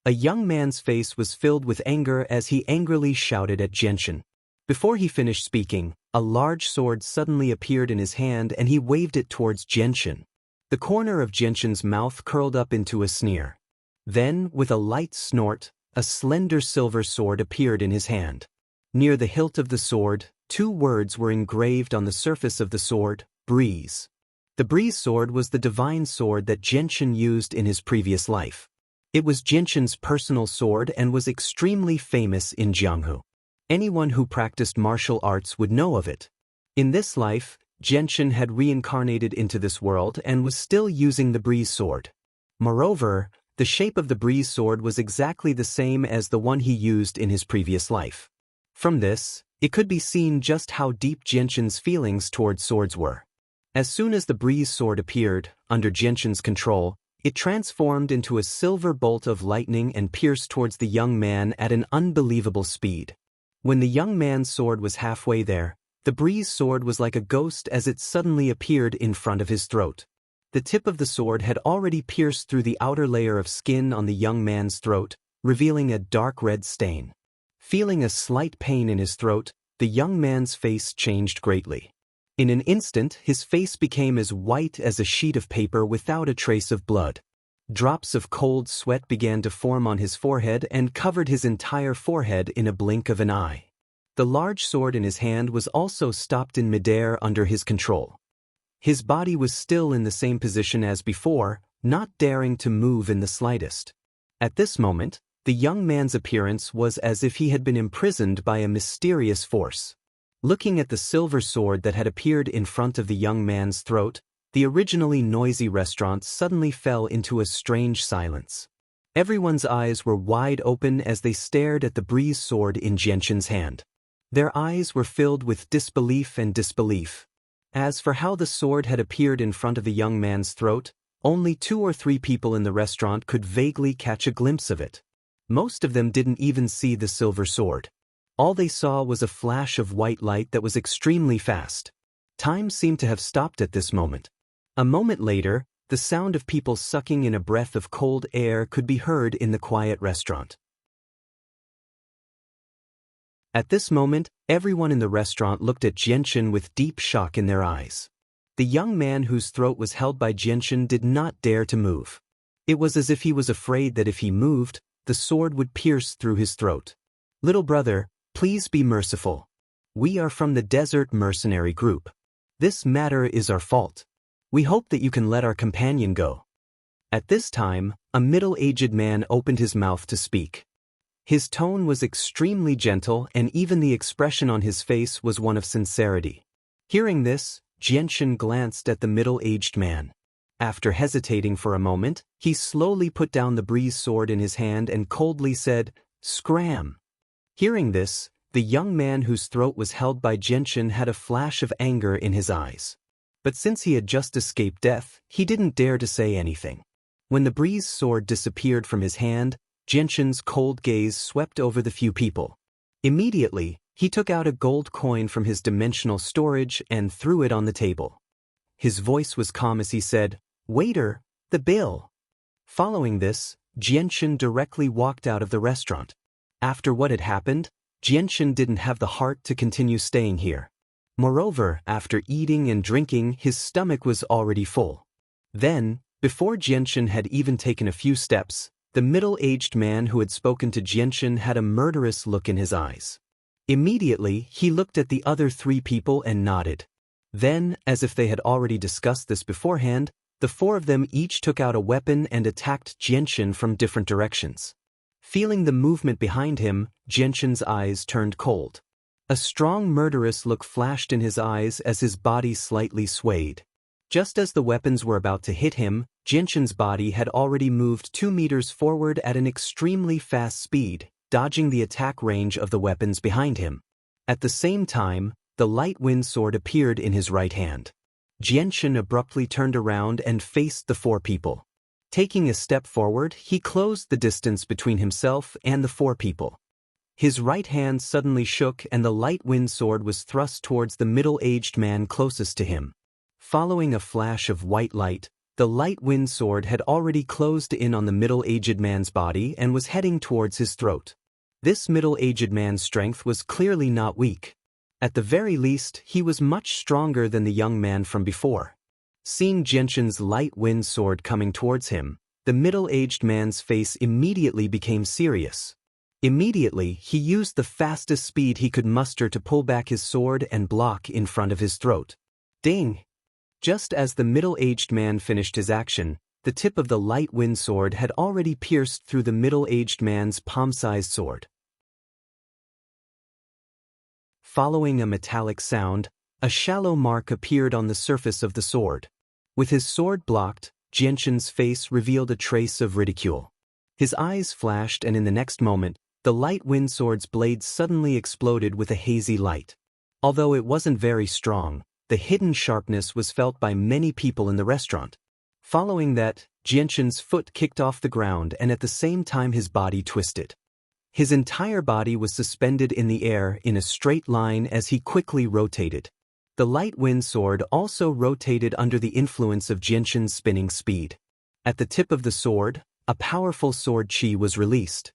A young man's face was filled with anger as he angrily shouted at Jianxin. Before he finished speaking, a large sword suddenly appeared in his hand and he waved it towards Jianxin. The corner of Jianxin's mouth curled up into a sneer. Then, with a light snort, a slender silver sword appeared in his hand. Near the hilt of the sword, 2 words were engraved on the surface of the sword: Breeze. The Breeze sword was the divine sword that Jianxin used in his previous life. It was Jianxin's personal sword and was extremely famous in Jianghu. Anyone who practiced martial arts would know of it. In this life, Jianxin had reincarnated into this world and was still using the Breeze sword. Moreover, the shape of the Breeze sword was exactly the same as the one he used in his previous life. From this, it could be seen just how deep Jianxin's feelings toward swords were. As soon as the Breeze sword appeared, under Jianxin's control, it transformed into a silver bolt of lightning and pierced towards the young man at an unbelievable speed. When the young man's sword was halfway there, the Breeze sword was like a ghost as it suddenly appeared in front of his throat. The tip of the sword had already pierced through the outer layer of skin on the young man's throat, revealing a dark red stain. Feeling a slight pain in his throat, the young man's face changed greatly. In an instant, his face became as white as a sheet of paper without a trace of blood. Drops of cold sweat began to form on his forehead and covered his entire forehead in a blink of an eye. The large sword in his hand was also stopped in midair under his control. His body was still in the same position as before, not daring to move in the slightest. At this moment, the young man's appearance was as if he had been imprisoned by a mysterious force. Looking at the silver sword that had appeared in front of the young man's throat, the originally noisy restaurant suddenly fell into a strange silence. Everyone's eyes were wide open as they stared at the Breeze sword in Jianxin's hand. Their eyes were filled with disbelief and disbelief. As for how the sword had appeared in front of the young man's throat, only 2 or 3 people in the restaurant could vaguely catch a glimpse of it. Most of them didn't even see the silver sword. All they saw was a flash of white light that was extremely fast. Time seemed to have stopped at this moment. A moment later, the sound of people sucking in a breath of cold air could be heard in the quiet restaurant. At this moment, everyone in the restaurant looked at Jianxin with deep shock in their eyes. The young man whose throat was held by Jianxin did not dare to move. It was as if he was afraid that if he moved, the sword would pierce through his throat. "Little brother, please be merciful. We are from the Desert Mercenary Group. This matter is our fault. We hope that you can let our companion go." At this time, a middle-aged man opened his mouth to speak. His tone was extremely gentle and even the expression on his face was one of sincerity. Hearing this, Jianxin glanced at the middle-aged man. After hesitating for a moment, he slowly put down the Breeze sword in his hand and coldly said, "Scram." Hearing this, the young man whose throat was held by Jianxin had a flash of anger in his eyes. But since he had just escaped death, he didn't dare to say anything. When the Breeze sword disappeared from his hand, Jianxin's cold gaze swept over the few people. Immediately, he took out a gold coin from his dimensional storage and threw it on the table. His voice was calm as he said, "Waiter, the bill." Following this, Jianxin directly walked out of the restaurant. After what had happened, Jianxin didn't have the heart to continue staying here. Moreover, after eating and drinking, his stomach was already full. Then, before Jianxin had even taken a few steps, The middle-aged man who had spoken to Xianxia had a murderous look in his eyes. Immediately, he looked at the other three people and nodded. Then, as if they had already discussed this beforehand, the four of them each took out a weapon and attacked Xianxia from different directions. Feeling the movement behind him, Xianxia's eyes turned cold. A strong murderous look flashed in his eyes as his body slightly swayed. Just as the weapons were about to hit him, Xianxia's body had already moved 2 meters forward at an extremely fast speed, dodging the attack range of the weapons behind him. At the same time, the light wind sword appeared in his right hand. Xianxia abruptly turned around and faced the four people. Taking a step forward, he closed the distance between himself and the four people. His right hand suddenly shook and the light wind sword was thrust towards the middle-aged man closest to him. Following a flash of white light, the light wind sword had already closed in on the middle-aged man's body and was heading towards his throat. This middle-aged man's strength was clearly not weak. At the very least, he was much stronger than the young man from before. Seeing Xianxia's light wind sword coming towards him, the middle-aged man's face immediately became serious. Immediately, he used the fastest speed he could muster to pull back his sword and block in front of his throat. Ding! Just as the middle-aged man finished his action, the tip of the light wind sword had already pierced through the middle-aged man's palm-sized sword. Following a metallic sound, a shallow mark appeared on the surface of the sword. With his sword blocked, Xianxia's face revealed a trace of ridicule. His eyes flashed and in the next moment, the light wind sword's blade suddenly exploded with a hazy light. Although it wasn't very strong, the hidden sharpness was felt by many people in the restaurant. Following that, Xianxia's foot kicked off the ground and at the same time his body twisted. His entire body was suspended in the air in a straight line as he quickly rotated. The light wind sword also rotated under the influence of Xianxia's spinning speed. At the tip of the sword, a powerful sword chi was released.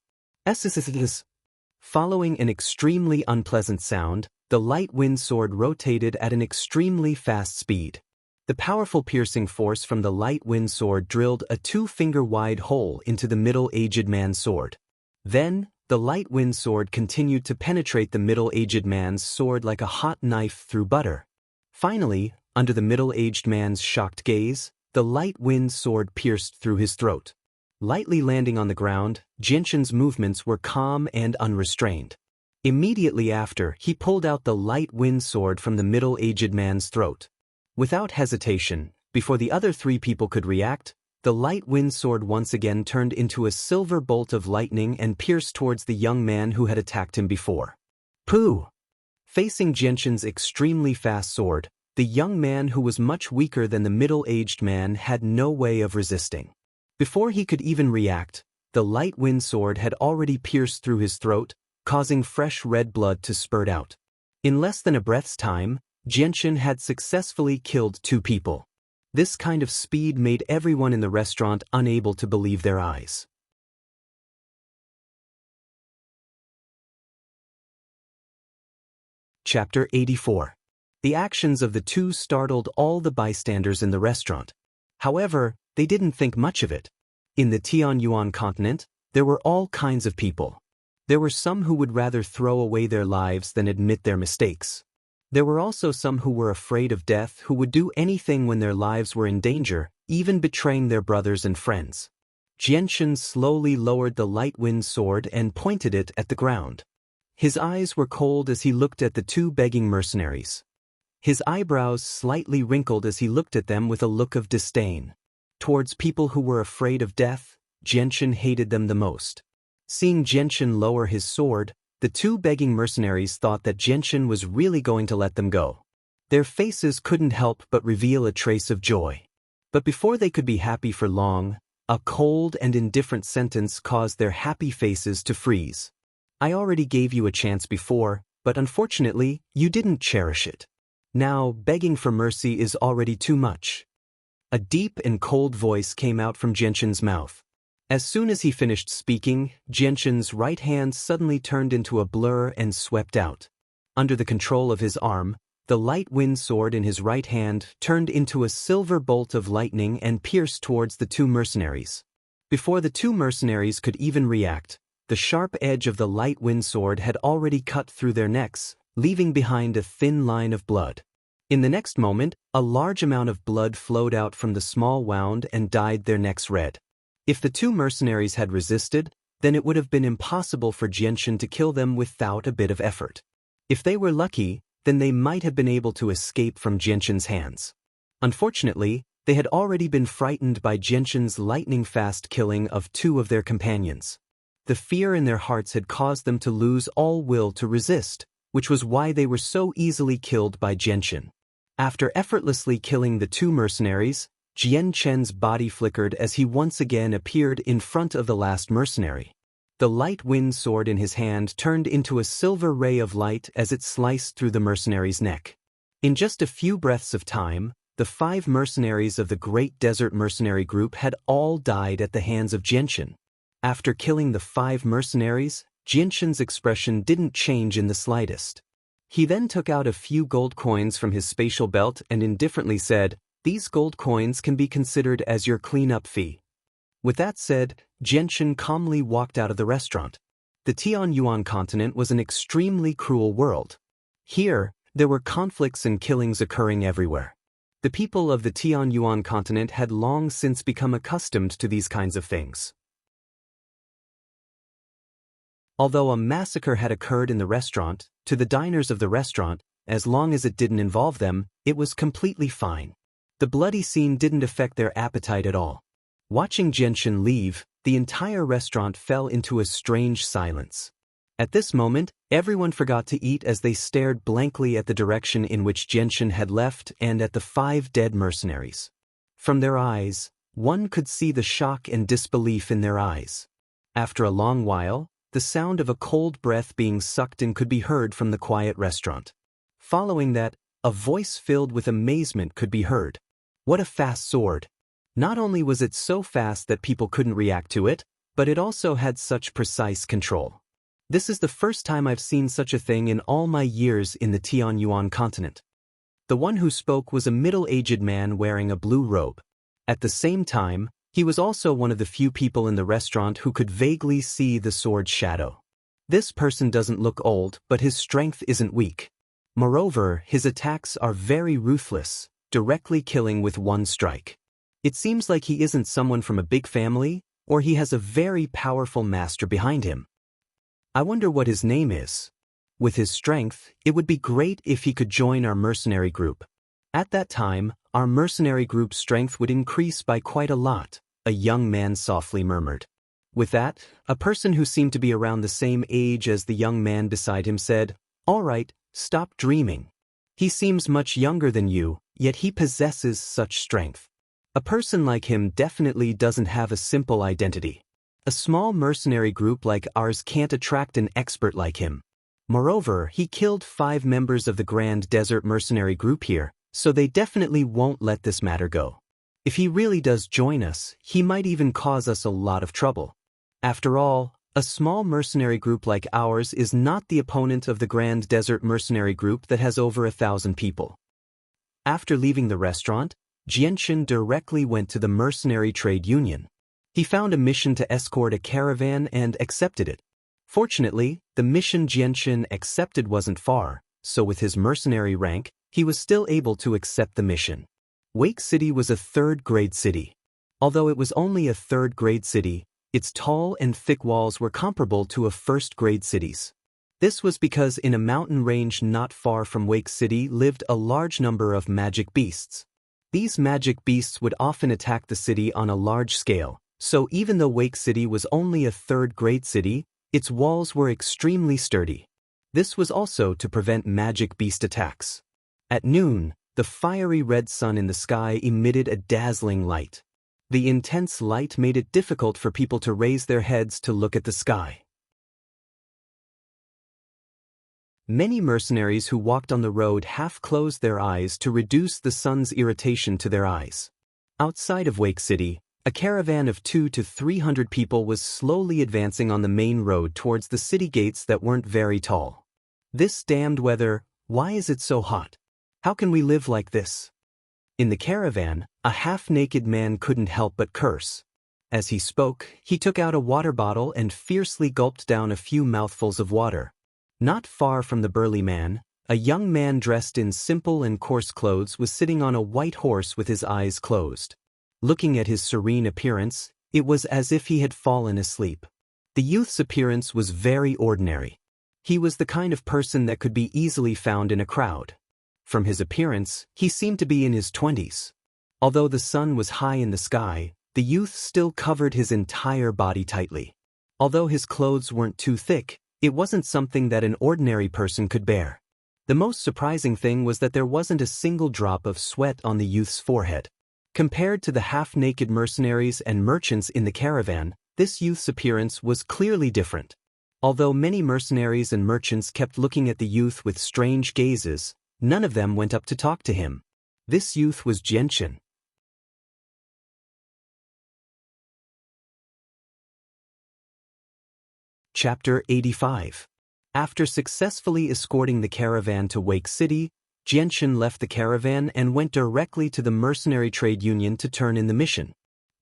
Following an extremely unpleasant sound, the light wind sword rotated at an extremely fast speed. The powerful piercing force from the light wind sword drilled a 2-finger-wide hole into the middle-aged man's sword. Then, the light wind sword continued to penetrate the middle-aged man's sword like a hot knife through butter. Finally, under the middle-aged man's shocked gaze, the light wind sword pierced through his throat. Lightly landing on the ground, Xianxia's movements were calm and unrestrained. Immediately after, he pulled out the light wind sword from the middle-aged man's throat. Without hesitation, before the other three people could react, the light wind sword once again turned into a silver bolt of lightning and pierced towards the young man who had attacked him before. Pooh! Facing Xianxia's extremely fast sword, the young man who was much weaker than the middle-aged man had no way of resisting. Before he could even react, the light wind sword had already pierced through his throat, causing fresh red blood to spurt out. In less than a breath's time, Xianxia had successfully killed 2 people. This kind of speed made everyone in the restaurant unable to believe their eyes. Chapter 84. The actions of the two startled all the bystanders in the restaurant. However, they didn't think much of it. In the Tianyuan continent, there were all kinds of people. There were some who would rather throw away their lives than admit their mistakes. There were also some who were afraid of death who would do anything when their lives were in danger, even betraying their brothers and friends. Xianxia slowly lowered the light wind sword and pointed it at the ground. His eyes were cold as he looked at the 2 begging mercenaries. His eyebrows slightly wrinkled as he looked at them with a look of disdain. Towards people who were afraid of death, Xianxia hated them the most. Seeing Xianxia lower his sword, the 2 begging mercenaries thought that Xianxia was really going to let them go. Their faces couldn't help but reveal a trace of joy. But before they could be happy for long, a cold and indifferent sentence caused their happy faces to freeze. I already gave you a chance before, but unfortunately, you didn't cherish it. Now, begging for mercy is already too much. A deep and cold voice came out from Xianxia's mouth. As soon as he finished speaking, Xianxia's right hand suddenly turned into a blur and swept out. Under the control of his arm, the light wind sword in his right hand turned into a silver bolt of lightning and pierced towards the 2 mercenaries. Before the two mercenaries could even react, the sharp edge of the light wind sword had already cut through their necks, leaving behind a thin line of blood. In the next moment, a large amount of blood flowed out from the small wound and dyed their necks red. If the two mercenaries had resisted, then it would have been impossible for Xianxia to kill them without a bit of effort. If they were lucky, then they might have been able to escape from Xianxia's hands. Unfortunately, they had already been frightened by Xianxia's lightning-fast killing of two of their companions. The fear in their hearts had caused them to lose all will to resist, which was why they were so easily killed by Xianxia. After effortlessly killing the two mercenaries, Xianxia's body flickered as he once again appeared in front of the last mercenary. The light wind sword in his hand turned into a silver ray of light as it sliced through the mercenary's neck. In just a few breaths of time, the 5 mercenaries of the Great Desert Mercenary Group had all died at the hands of Xianxia. After killing the 5 mercenaries, Xianxia's expression didn't change in the slightest. He then took out a few gold coins from his spatial belt and indifferently said, "These gold coins can be considered as your cleanup fee." With that said, Xianxia calmly walked out of the restaurant. The Tianyuan continent was an extremely cruel world. Here, there were conflicts and killings occurring everywhere. The people of the Tianyuan continent had long since become accustomed to these kinds of things. Although a massacre had occurred in the restaurant, to the diners of the restaurant, as long as it didn't involve them, it was completely fine. The bloody scene didn't affect their appetite at all. Watching Xianxia leave, the entire restaurant fell into a strange silence. At this moment, everyone forgot to eat as they stared blankly at the direction in which Xianxia had left and at the 5 dead mercenaries. From their eyes, one could see the shock and disbelief in their eyes. After a long while, the sound of a cold breath being sucked in could be heard from the quiet restaurant. Following that, a voice filled with amazement could be heard. What a fast sword! Not only was it so fast that people couldn't react to it, but it also had such precise control. This is the first time I've seen such a thing in all my years in the Tianyuan continent. The one who spoke was a middle-aged man wearing a blue robe. At the same time, he was also one of the few people in the restaurant who could vaguely see the sword's shadow. This person doesn't look old, but his strength isn't weak. Moreover, his attacks are very ruthless, directly killing with one strike. It seems like he isn't someone from a big family, or he has a very powerful master behind him. I wonder what his name is. With his strength, it would be great if he could join our mercenary group. At that time, our mercenary group's strength would increase by quite a lot, a young man softly murmured. With that, a person who seemed to be around the same age as the young man beside him said, "All right, stop dreaming. He seems much younger than you, yet he possesses such strength. A person like him definitely doesn't have a simple identity. A small mercenary group like ours can't attract an expert like him. Moreover, he killed 5 members of the Grand Desert Mercenary Group here, so they definitely won't let this matter go. If he really does join us, he might even cause us a lot of trouble. After all, a small mercenary group like ours is not the opponent of the Grand Desert Mercenary Group that has over 1,000 people." After leaving the restaurant, Xianxia directly went to the mercenary trade union. He found a mission to escort a caravan and accepted it. Fortunately, the mission Xianxia accepted wasn't far, so with his mercenary rank, he was still able to accept the mission. Wake City was a 3rd-grade city. Although it was only a 3rd-grade city, its tall and thick walls were comparable to a 1st-grade city's. This was because in a mountain range not far from Wake City lived a large number of magic beasts. These magic beasts would often attack the city on a large scale, so even though Wake City was only a 3rd-grade city, its walls were extremely sturdy. This was also to prevent magic beast attacks. At noon, the fiery red sun in the sky emitted a dazzling light. The intense light made it difficult for people to raise their heads to look at the sky. Many mercenaries who walked on the road half closed their eyes to reduce the sun's irritation to their eyes. Outside of Wake City, a caravan of 200 to 300 people was slowly advancing on the main road towards the city gates that weren't very tall. This damned weather, why is it so hot? How can we live like this? In the caravan, a half-naked man couldn't help but curse. As he spoke, he took out a water bottle and fiercely gulped down a few mouthfuls of water. Not far from the burly man, a young man dressed in simple and coarse clothes was sitting on a white horse with his eyes closed. Looking at his serene appearance, it was as if he had fallen asleep. The youth's appearance was very ordinary. He was the kind of person that could be easily found in a crowd. From his appearance, he seemed to be in his 20s. Although the sun was high in the sky, the youth still covered his entire body tightly. Although his clothes weren't too thick, it wasn't something that an ordinary person could bear. The most surprising thing was that there wasn't a single drop of sweat on the youth's forehead. Compared to the half-naked mercenaries and merchants in the caravan, this youth's appearance was clearly different. Although many mercenaries and merchants kept looking at the youth with strange gazes, none of them went up to talk to him. This youth was Xianxia. Chapter 85. After successfully escorting the caravan to Wake City, Xianxia left the caravan and went directly to the mercenary trade union to turn in the mission.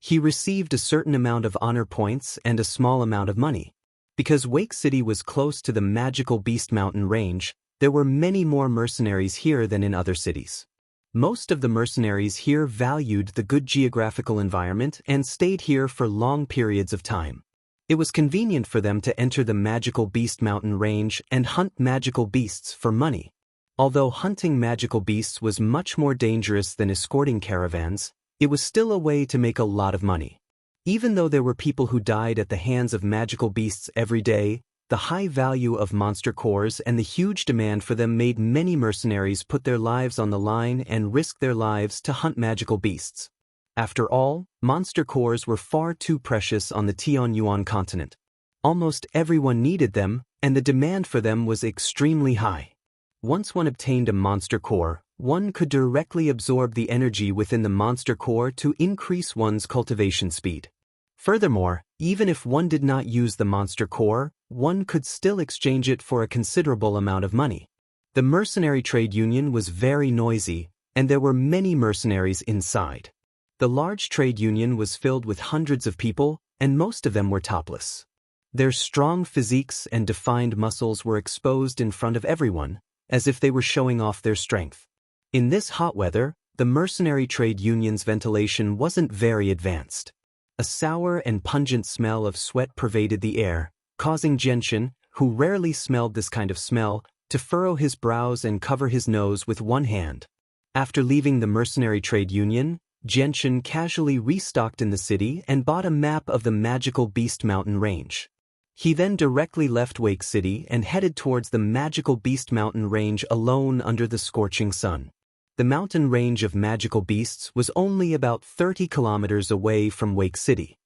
He received a certain amount of honor points and a small amount of money. Because Wake City was close to the magical Beast Mountain range, there were many more mercenaries here than in other cities. Most of the mercenaries here valued the good geographical environment and stayed here for long periods of time. It was convenient for them to enter the magical Beast Mountain range and hunt magical beasts for money. Although hunting magical beasts was much more dangerous than escorting caravans, it was still a way to make a lot of money. Even though there were people who died at the hands of magical beasts every day, the high value of monster cores and the huge demand for them made many mercenaries put their lives on the line and risk their lives to hunt magical beasts. After all, monster cores were far too precious on the Tianyuan continent. Almost everyone needed them, and the demand for them was extremely high. Once one obtained a monster core, one could directly absorb the energy within the monster core to increase one's cultivation speed. Furthermore, even if one did not use the monster core, one could still exchange it for a considerable amount of money. The mercenary trade union was very noisy, and there were many mercenaries inside. The large trade union was filled with hundreds of people, and most of them were topless. Their strong physiques and defined muscles were exposed in front of everyone, as if they were showing off their strength. In this hot weather, the mercenary trade union's ventilation wasn't very advanced. A sour and pungent smell of sweat pervaded the air, causing Xianxia, who rarely smelled this kind of smell, to furrow his brows and cover his nose with one hand. After leaving the mercenary trade union, Xianxia casually restocked in the city and bought a map of the magical Beast Mountain range. He then directly left Wake City and headed towards the magical Beast Mountain range alone under the scorching sun. The mountain range of magical beasts was only about 30 kilometers away from Wake City.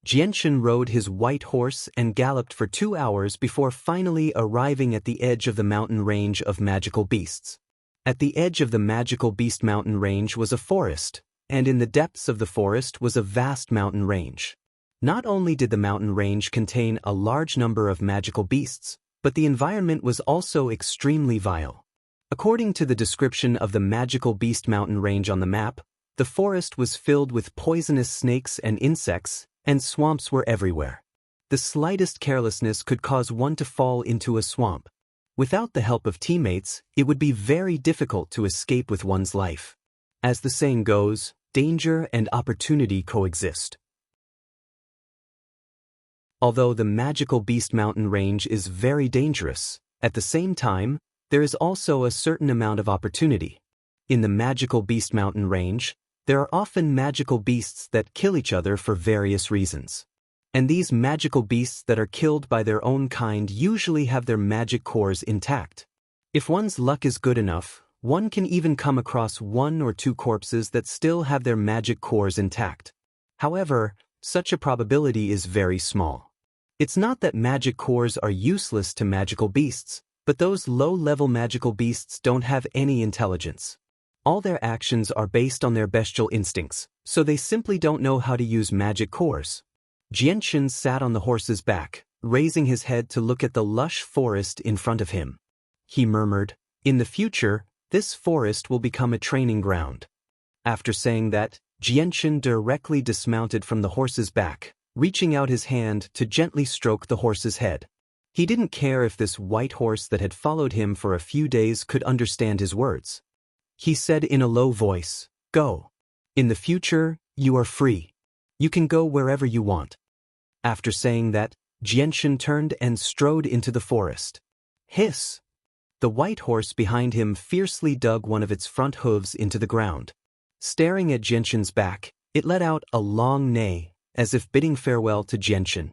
Xianxia rode his white horse and galloped for 2 hours before finally arriving at the edge of the mountain range of magical beasts. At the edge of the magical Beast Mountain range was a forest, and in the depths of the forest was a vast mountain range. Not only did the mountain range contain a large number of magical beasts, but the environment was also extremely vile. According to the description of the magical Beast Mountain range on the map, the forest was filled with poisonous snakes and insects, and swamps were everywhere. The slightest carelessness could cause one to fall into a swamp. Without the help of teammates, it would be very difficult to escape with one's life. As the saying goes, danger and opportunity coexist. Although the magical Beast Mountain range is very dangerous, at the same time, there is also a certain amount of opportunity. In the magical Beast Mountain range, there are often magical beasts that kill each other for various reasons. And these magical beasts that are killed by their own kind usually have their magic cores intact. If one's luck is good enough, one can even come across 1 or 2 corpses that still have their magic cores intact. However, such a probability is very small. It's not that magic cores are useless to magical beasts, but those low-level magical beasts don't have any intelligence. All their actions are based on their bestial instincts, so they simply don't know how to use magic cores. Xianxia sat on the horse's back, raising his head to look at the lush forest in front of him. He murmured, "In the future, this forest will become a training ground." After saying that, Xianxia directly dismounted from the horse's back, reaching out his hand to gently stroke the horse's head. He didn't care if this white horse that had followed him for a few days could understand his words. He said in a low voice, "Go. In the future, you are free. You can go wherever you want." After saying that, Xianxia turned and strode into the forest. Hiss! The white horse behind him fiercely dug one of its front hooves into the ground. Staring at Xianxia's back, it let out a long neigh, as if bidding farewell to Xianxia.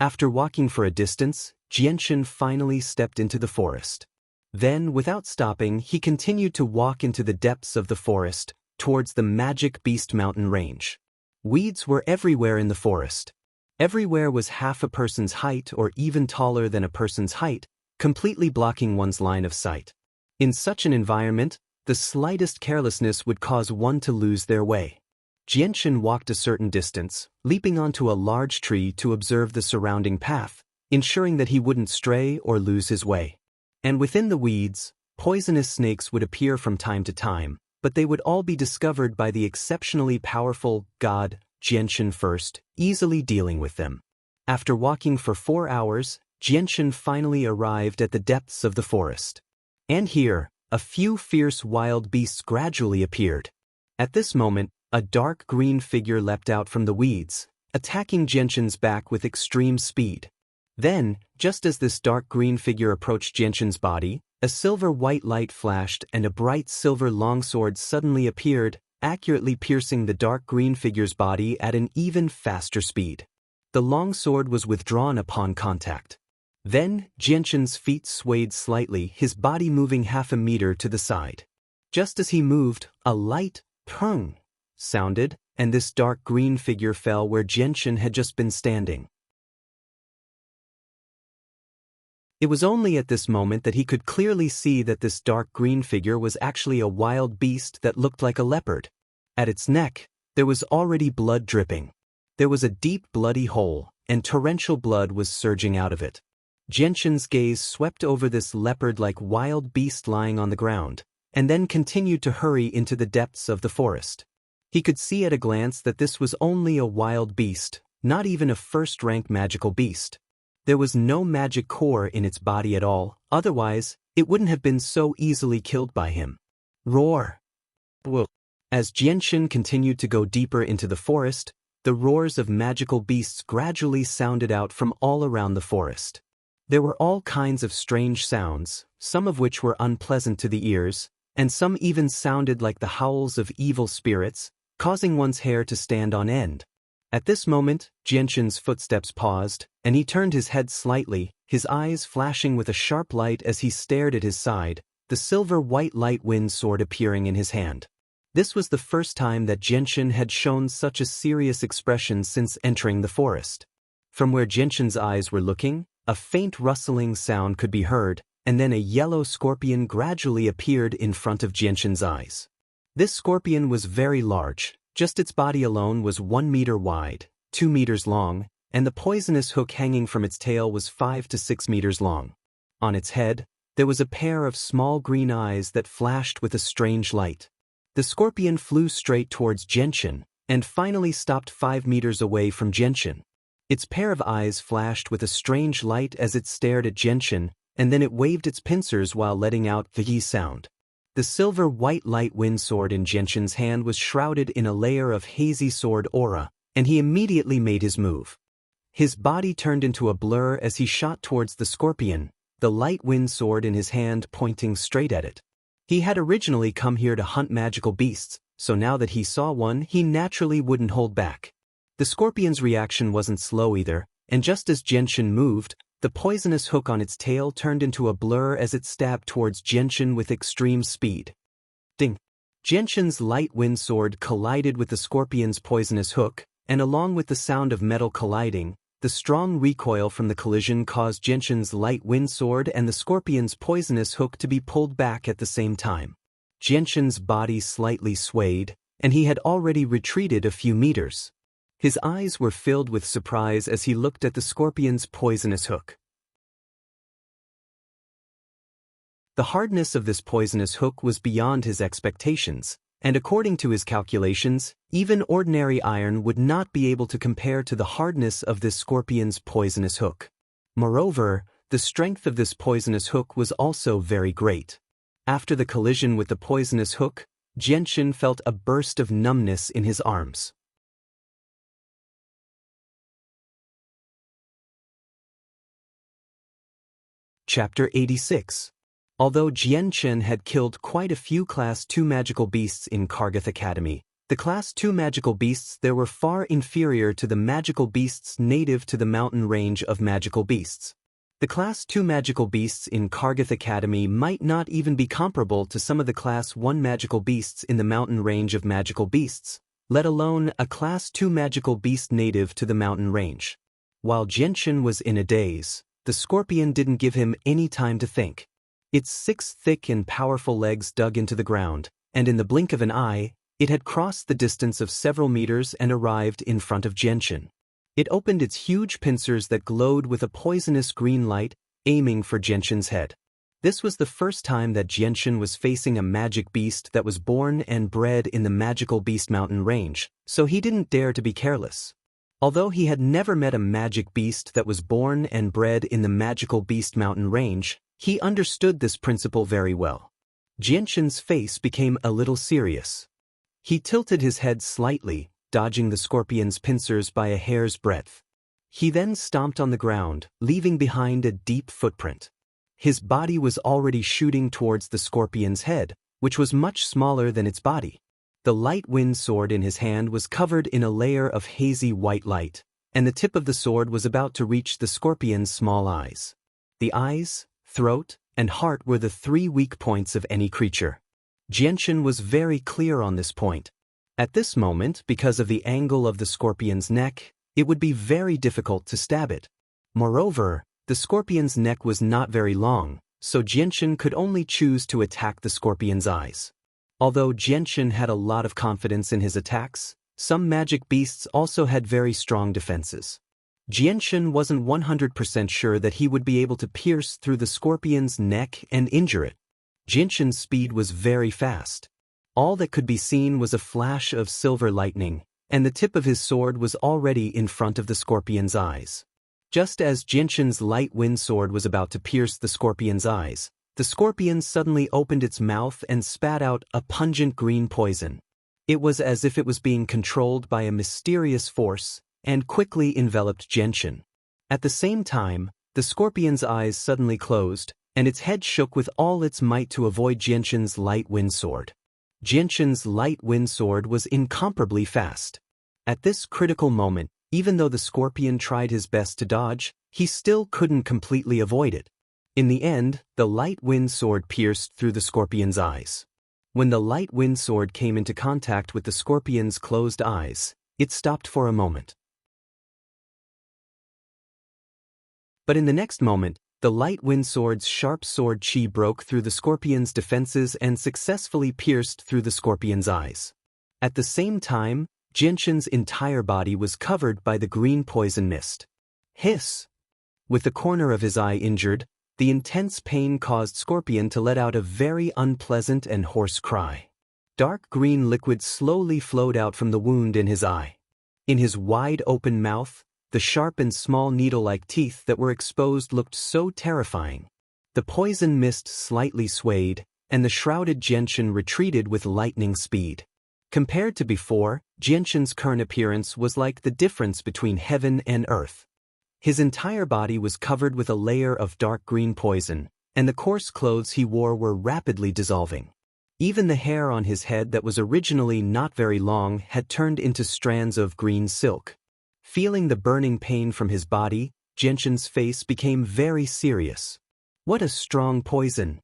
After walking for a distance, Xianxia finally stepped into the forest. Then, without stopping, he continued to walk into the depths of the forest, towards the Magic Beast Mountain range. Weeds were everywhere in the forest. Everywhere was half a person's height or even taller than a person's height, completely blocking one's line of sight. In such an environment, the slightest carelessness would cause one to lose their way. Xianxia walked a certain distance, leaping onto a large tree to observe the surrounding path, ensuring that he wouldn't stray or lose his way. And within the weeds, poisonous snakes would appear from time to time, but they would all be discovered by the exceptionally powerful god, Xianxia first, easily dealing with them. After walking for 4 hours, Xianxia finally arrived at the depths of the forest. And here, a few fierce wild beasts gradually appeared. At this moment, a dark green figure leapt out from the weeds, attacking Xianxia's back with extreme speed. Then, just as this dark green figure approached Xianxia's body, a silver-white light flashed and a bright silver longsword suddenly appeared, accurately piercing the dark green figure's body at an even faster speed. The longsword was withdrawn upon contact. Then, Xianxia's feet swayed slightly, his body moving half a meter to the side. Just as he moved, a light "pung" sounded, and this dark green figure fell where Xianxia had just been standing. It was only at this moment that he could clearly see that this dark green figure was actually a wild beast that looked like a leopard. At its neck, there was already blood dripping. There was a deep bloody hole, and torrential blood was surging out of it. Xianxia's gaze swept over this leopard-like wild beast lying on the ground, and then continued to hurry into the depths of the forest. He could see at a glance that this was only a wild beast, not even a first-rank magical beast. There was no magic core in its body at all, otherwise, it wouldn't have been so easily killed by him. Roar! Whoa! As Xianxia continued to go deeper into the forest, the roars of magical beasts gradually sounded out from all around the forest. There were all kinds of strange sounds, some of which were unpleasant to the ears, and some even sounded like the howls of evil spirits, causing one's hair to stand on end. At this moment, Xianxia's footsteps paused, and he turned his head slightly, his eyes flashing with a sharp light as he stared at his side, the silver-white light wind sword appearing in his hand. This was the first time that Xianxia had shown such a serious expression since entering the forest. From where Xianxia's eyes were looking, a faint rustling sound could be heard, and then a yellow scorpion gradually appeared in front of Xianxia's eyes. This scorpion was very large. Just its body alone was 1 meter wide, 2 meters long, and the poisonous hook hanging from its tail was 5 to 6 meters long. On its head, there was a pair of small green eyes that flashed with a strange light. The scorpion flew straight towards Xianxia, and finally stopped 5 meters away from Xianxia. Its pair of eyes flashed with a strange light as it stared at Xianxia, and then it waved its pincers while letting out the "yi" sound. The silver-white light wind sword in Xianxia's hand was shrouded in a layer of hazy sword aura, and he immediately made his move. His body turned into a blur as he shot towards the scorpion, the light wind sword in his hand pointing straight at it. He had originally come here to hunt magical beasts, so now that he saw one, he naturally wouldn't hold back. The scorpion's reaction wasn't slow either, and just as Xianxia moved, the poisonous hook on its tail turned into a blur as it stabbed towards Xianxia with extreme speed. Ding! Xianxia's light wind sword collided with the scorpion's poisonous hook, and along with the sound of metal colliding, the strong recoil from the collision caused Xianxia's light wind sword and the scorpion's poisonous hook to be pulled back at the same time. Xianxia's body slightly swayed, and he had already retreated a few meters. His eyes were filled with surprise as he looked at the scorpion's poisonous hook. The hardness of this poisonous hook was beyond his expectations, and according to his calculations, even ordinary iron would not be able to compare to the hardness of this scorpion's poisonous hook. Moreover, the strength of this poisonous hook was also very great. After the collision with the poisonous hook, Xianxia felt a burst of numbness in his arms. Chapter 86. Although Xianxia had killed quite a few Class 2 magical beasts in Kargath Academy, the Class 2 magical beasts there were far inferior to the magical beasts native to the mountain range of magical beasts. The Class 2 magical beasts in Kargath Academy might not even be comparable to some of the Class 1 magical beasts in the mountain range of magical beasts, let alone a Class 2 magical beast native to the mountain range. While Xianxia was in a daze, the scorpion didn't give him any time to think. Its 6 thick and powerful legs dug into the ground, and in the blink of an eye, it had crossed the distance of several meters and arrived in front of Xianxia. It opened its huge pincers that glowed with a poisonous green light, aiming for Xianxia's head. This was the first time that Xianxia was facing a magic beast that was born and bred in the magical beast mountain range, so he didn't dare to be careless. Although he had never met a magic beast that was born and bred in the magical beast mountain range, he understood this principle very well. Xianxia's face became a little serious. He tilted his head slightly, dodging the scorpion's pincers by a hair's breadth. He then stomped on the ground, leaving behind a deep footprint. His body was already shooting towards the scorpion's head, which was much smaller than its body. The light wind sword in his hand was covered in a layer of hazy white light, and the tip of the sword was about to reach the scorpion's small eyes. The eyes, throat, and heart were the 3 weak points of any creature. Xianxia was very clear on this point. At this moment, because of the angle of the scorpion's neck, it would be very difficult to stab it. Moreover, the scorpion's neck was not very long, so Xianxia could only choose to attack the scorpion's eyes. Although Xianxia had a lot of confidence in his attacks, some magic beasts also had very strong defenses. Xianxia wasn't 100% sure that he would be able to pierce through the scorpion's neck and injure it. Xianxia's speed was very fast. All that could be seen was a flash of silver lightning, and the tip of his sword was already in front of the scorpion's eyes. Just as Xianxia's light wind sword was about to pierce the scorpion's eyes, the scorpion suddenly opened its mouth and spat out a pungent green poison. It was as if it was being controlled by a mysterious force, and quickly enveloped Xianxia. At the same time, the scorpion's eyes suddenly closed, and its head shook with all its might to avoid Xianxia's light wind sword. Xianxia's light wind sword was incomparably fast. At this critical moment, even though the scorpion tried his best to dodge, he still couldn't completely avoid it. In the end, the light wind sword pierced through the scorpion's eyes. When the light wind sword came into contact with the scorpion's closed eyes, it stopped for a moment. But in the next moment, the light wind sword's sharp sword chi broke through the scorpion's defenses and successfully pierced through the scorpion's eyes. At the same time, Xianxia's entire body was covered by the green poison mist. Hiss! With the corner of his eye injured, the intense pain caused Scorpion to let out a very unpleasant and hoarse cry. Dark green liquid slowly flowed out from the wound in his eye. In his wide-open mouth, the sharp and small needle-like teeth that were exposed looked so terrifying. The poison mist slightly swayed, and the shrouded Xianxia retreated with lightning speed. Compared to before, Xianxia's current appearance was like the difference between heaven and earth. His entire body was covered with a layer of dark green poison, and the coarse clothes he wore were rapidly dissolving. Even the hair on his head that was originally not very long had turned into strands of green silk. Feeling the burning pain from his body, Xianxia's face became very serious. What a strong poison!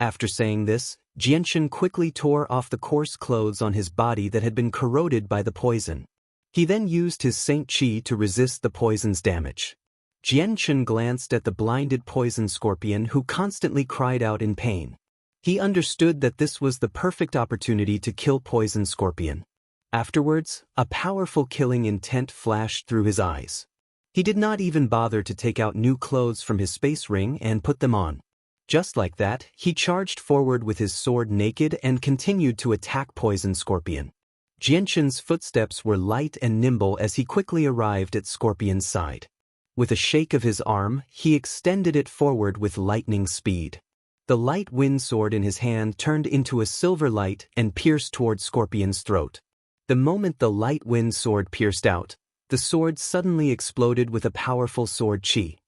After saying this, Xianxia quickly tore off the coarse clothes on his body that had been corroded by the poison. He then used his Saint Chi to resist the poison's damage. Xianxia glanced at the blinded poison scorpion who constantly cried out in pain. He understood that this was the perfect opportunity to kill poison scorpion. Afterwards, a powerful killing intent flashed through his eyes. He did not even bother to take out new clothes from his space ring and put them on. Just like that, he charged forward with his sword naked and continued to attack Poison Scorpion. Jianshan's footsteps were light and nimble as he quickly arrived at Scorpion's side. With a shake of his arm, he extended it forward with lightning speed. The light wind sword in his hand turned into a silver light and pierced toward Scorpion's throat. The moment the light wind sword pierced out, the sword suddenly exploded with a powerful sword chi.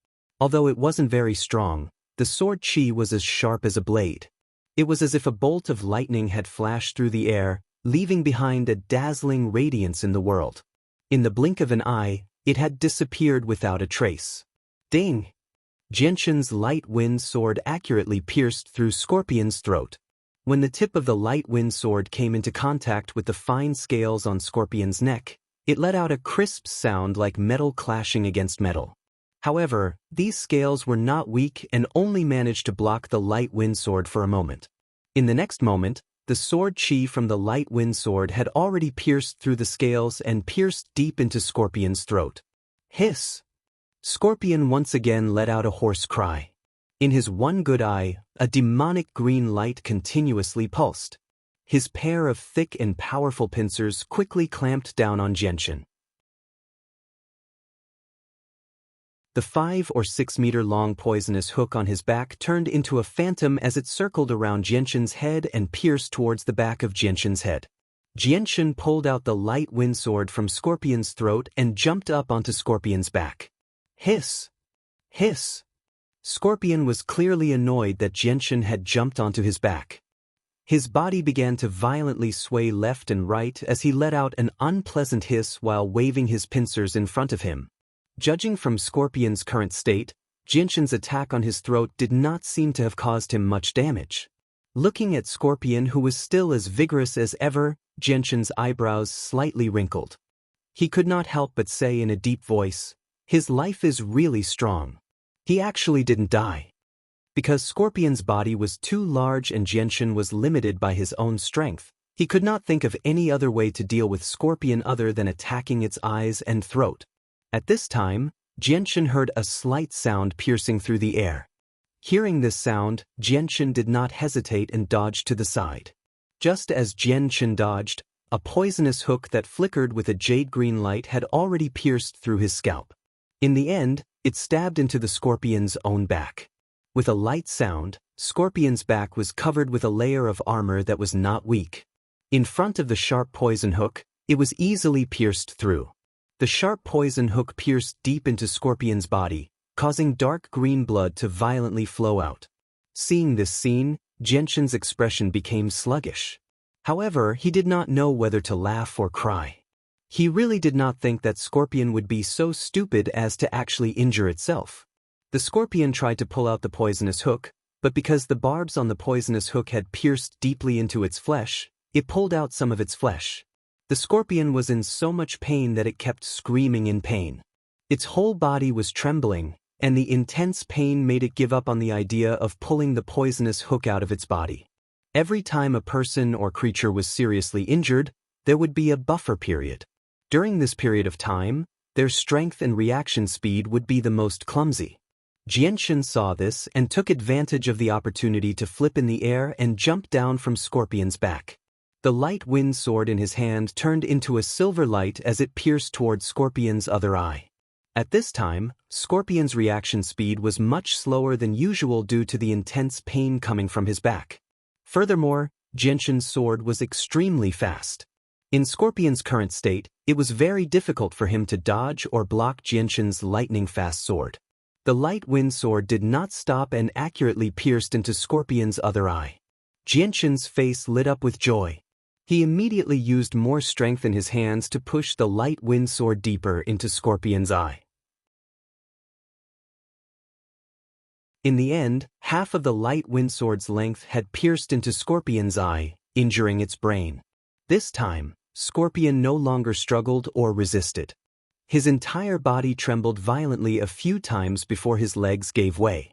Although it wasn't very strong, the sword chi was as sharp as a blade. It was as if a bolt of lightning had flashed through the air, leaving behind a dazzling radiance in the world. In the blink of an eye, it had disappeared without a trace. Ding! Jianshan's light wind sword accurately pierced through Scorpion's throat. When the tip of the light wind sword came into contact with the fine scales on Scorpion's neck, it let out a crisp sound like metal clashing against metal. However, these scales were not weak and only managed to block the light wind sword for a moment. In the next moment, the sword chi from the light wind sword had already pierced through the scales and pierced deep into Scorpion's throat. Hiss! Scorpion once again let out a hoarse cry. In his one good eye, a demonic green light continuously pulsed. His pair of thick and powerful pincers quickly clamped down on Jianshan. The 5 or 6 meter long poisonous hook on his back turned into a phantom as it circled around Jianshan's head and pierced towards the back of Jianshan's head. Jianshan pulled out the light wind sword from Scorpion's throat and jumped up onto Scorpion's back. Hiss! Hiss! Scorpion was clearly annoyed that Jianshan had jumped onto his back. His body began to violently sway left and right as he let out an unpleasant hiss while waving his pincers in front of him. Judging from Scorpion's current state, Jianshan's attack on his throat did not seem to have caused him much damage. Looking at Scorpion, who was still as vigorous as ever, Jianshan's eyebrows slightly wrinkled. He could not help but say in a deep voice, "His life is really strong. He actually didn't die." Because Scorpion's body was too large and Jianshan was limited by his own strength, he could not think of any other way to deal with Scorpion other than attacking its eyes and throat. At this time, Jianshan heard a slight sound piercing through the air. Hearing this sound, Jianshan did not hesitate and dodged to the side. Just as Jianshan dodged, a poisonous hook that flickered with a jade-green light had already pierced through his scalp. In the end, it stabbed into the Scorpion's own back. With a light sound, Scorpion's back was covered with a layer of armor that was not weak. In front of the sharp poison hook, it was easily pierced through. The sharp poison hook pierced deep into Scorpion's body, causing dark green blood to violently flow out. Seeing this scene, Jianshan's expression became sluggish. However, he did not know whether to laugh or cry. He really did not think that Scorpion would be so stupid as to actually injure itself. The Scorpion tried to pull out the poisonous hook, but because the barbs on the poisonous hook had pierced deeply into its flesh, it pulled out some of its flesh. The Scorpion was in so much pain that it kept screaming in pain. Its whole body was trembling, and the intense pain made it give up on the idea of pulling the poisonous hook out of its body. Every time a person or creature was seriously injured, there would be a buffer period. During this period of time, their strength and reaction speed would be the most clumsy. Jianshan saw this and took advantage of the opportunity to flip in the air and jump down from Scorpion's back. The light wind sword in his hand turned into a silver light as it pierced toward Scorpion's other eye. At this time, Scorpion's reaction speed was much slower than usual due to the intense pain coming from his back. Furthermore, Jianshan's sword was extremely fast. In Scorpion's current state, it was very difficult for him to dodge or block Jianshan's lightning-fast sword. The light wind sword did not stop and accurately pierced into Scorpion's other eye. Jianshan's face lit up with joy. He immediately used more strength in his hands to push the light wind sword deeper into Scorpion's eye. In the end, half of the light wind sword's length had pierced into Scorpion's eye, injuring its brain. This time, Scorpion no longer struggled or resisted. His entire body trembled violently a few times before his legs gave way.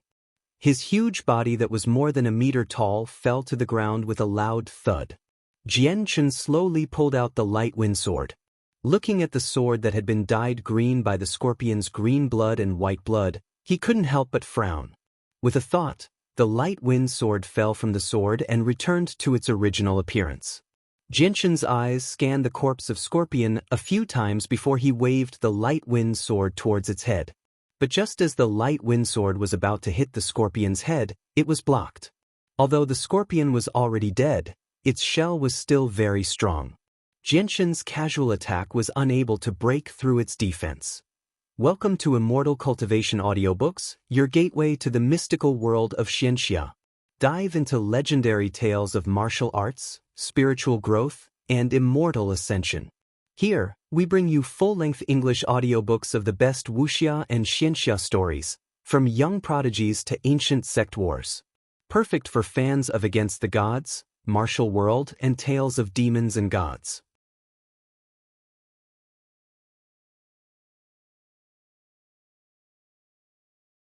His huge body that was more than a meter tall fell to the ground with a loud thud. Jianshan slowly pulled out the light wind sword. Looking at the sword that had been dyed green by the Scorpion's green blood and white blood, he couldn't help but frown. With a thought, The light wind sword fell from the sword and returned to its original appearance. Xianxian's eyes scanned the corpse of Scorpion a few times before he waved the light wind sword towards its head. But just as the light wind sword was about to hit the Scorpion's head, it was blocked. Although the Scorpion was already dead, its shell was still very strong. Xianxian's casual attack was unable to break through its defense. Welcome to Immortal Cultivation Audiobooks, your gateway to the mystical world of Xianxia. Dive into legendary tales of martial arts, spiritual growth, and immortal ascension. Here, we bring you full-length English audiobooks of the best Wuxia and Xianxia stories, from young prodigies to ancient sect wars. Perfect for fans of Against the Gods, Martial World, and tales of demons and gods.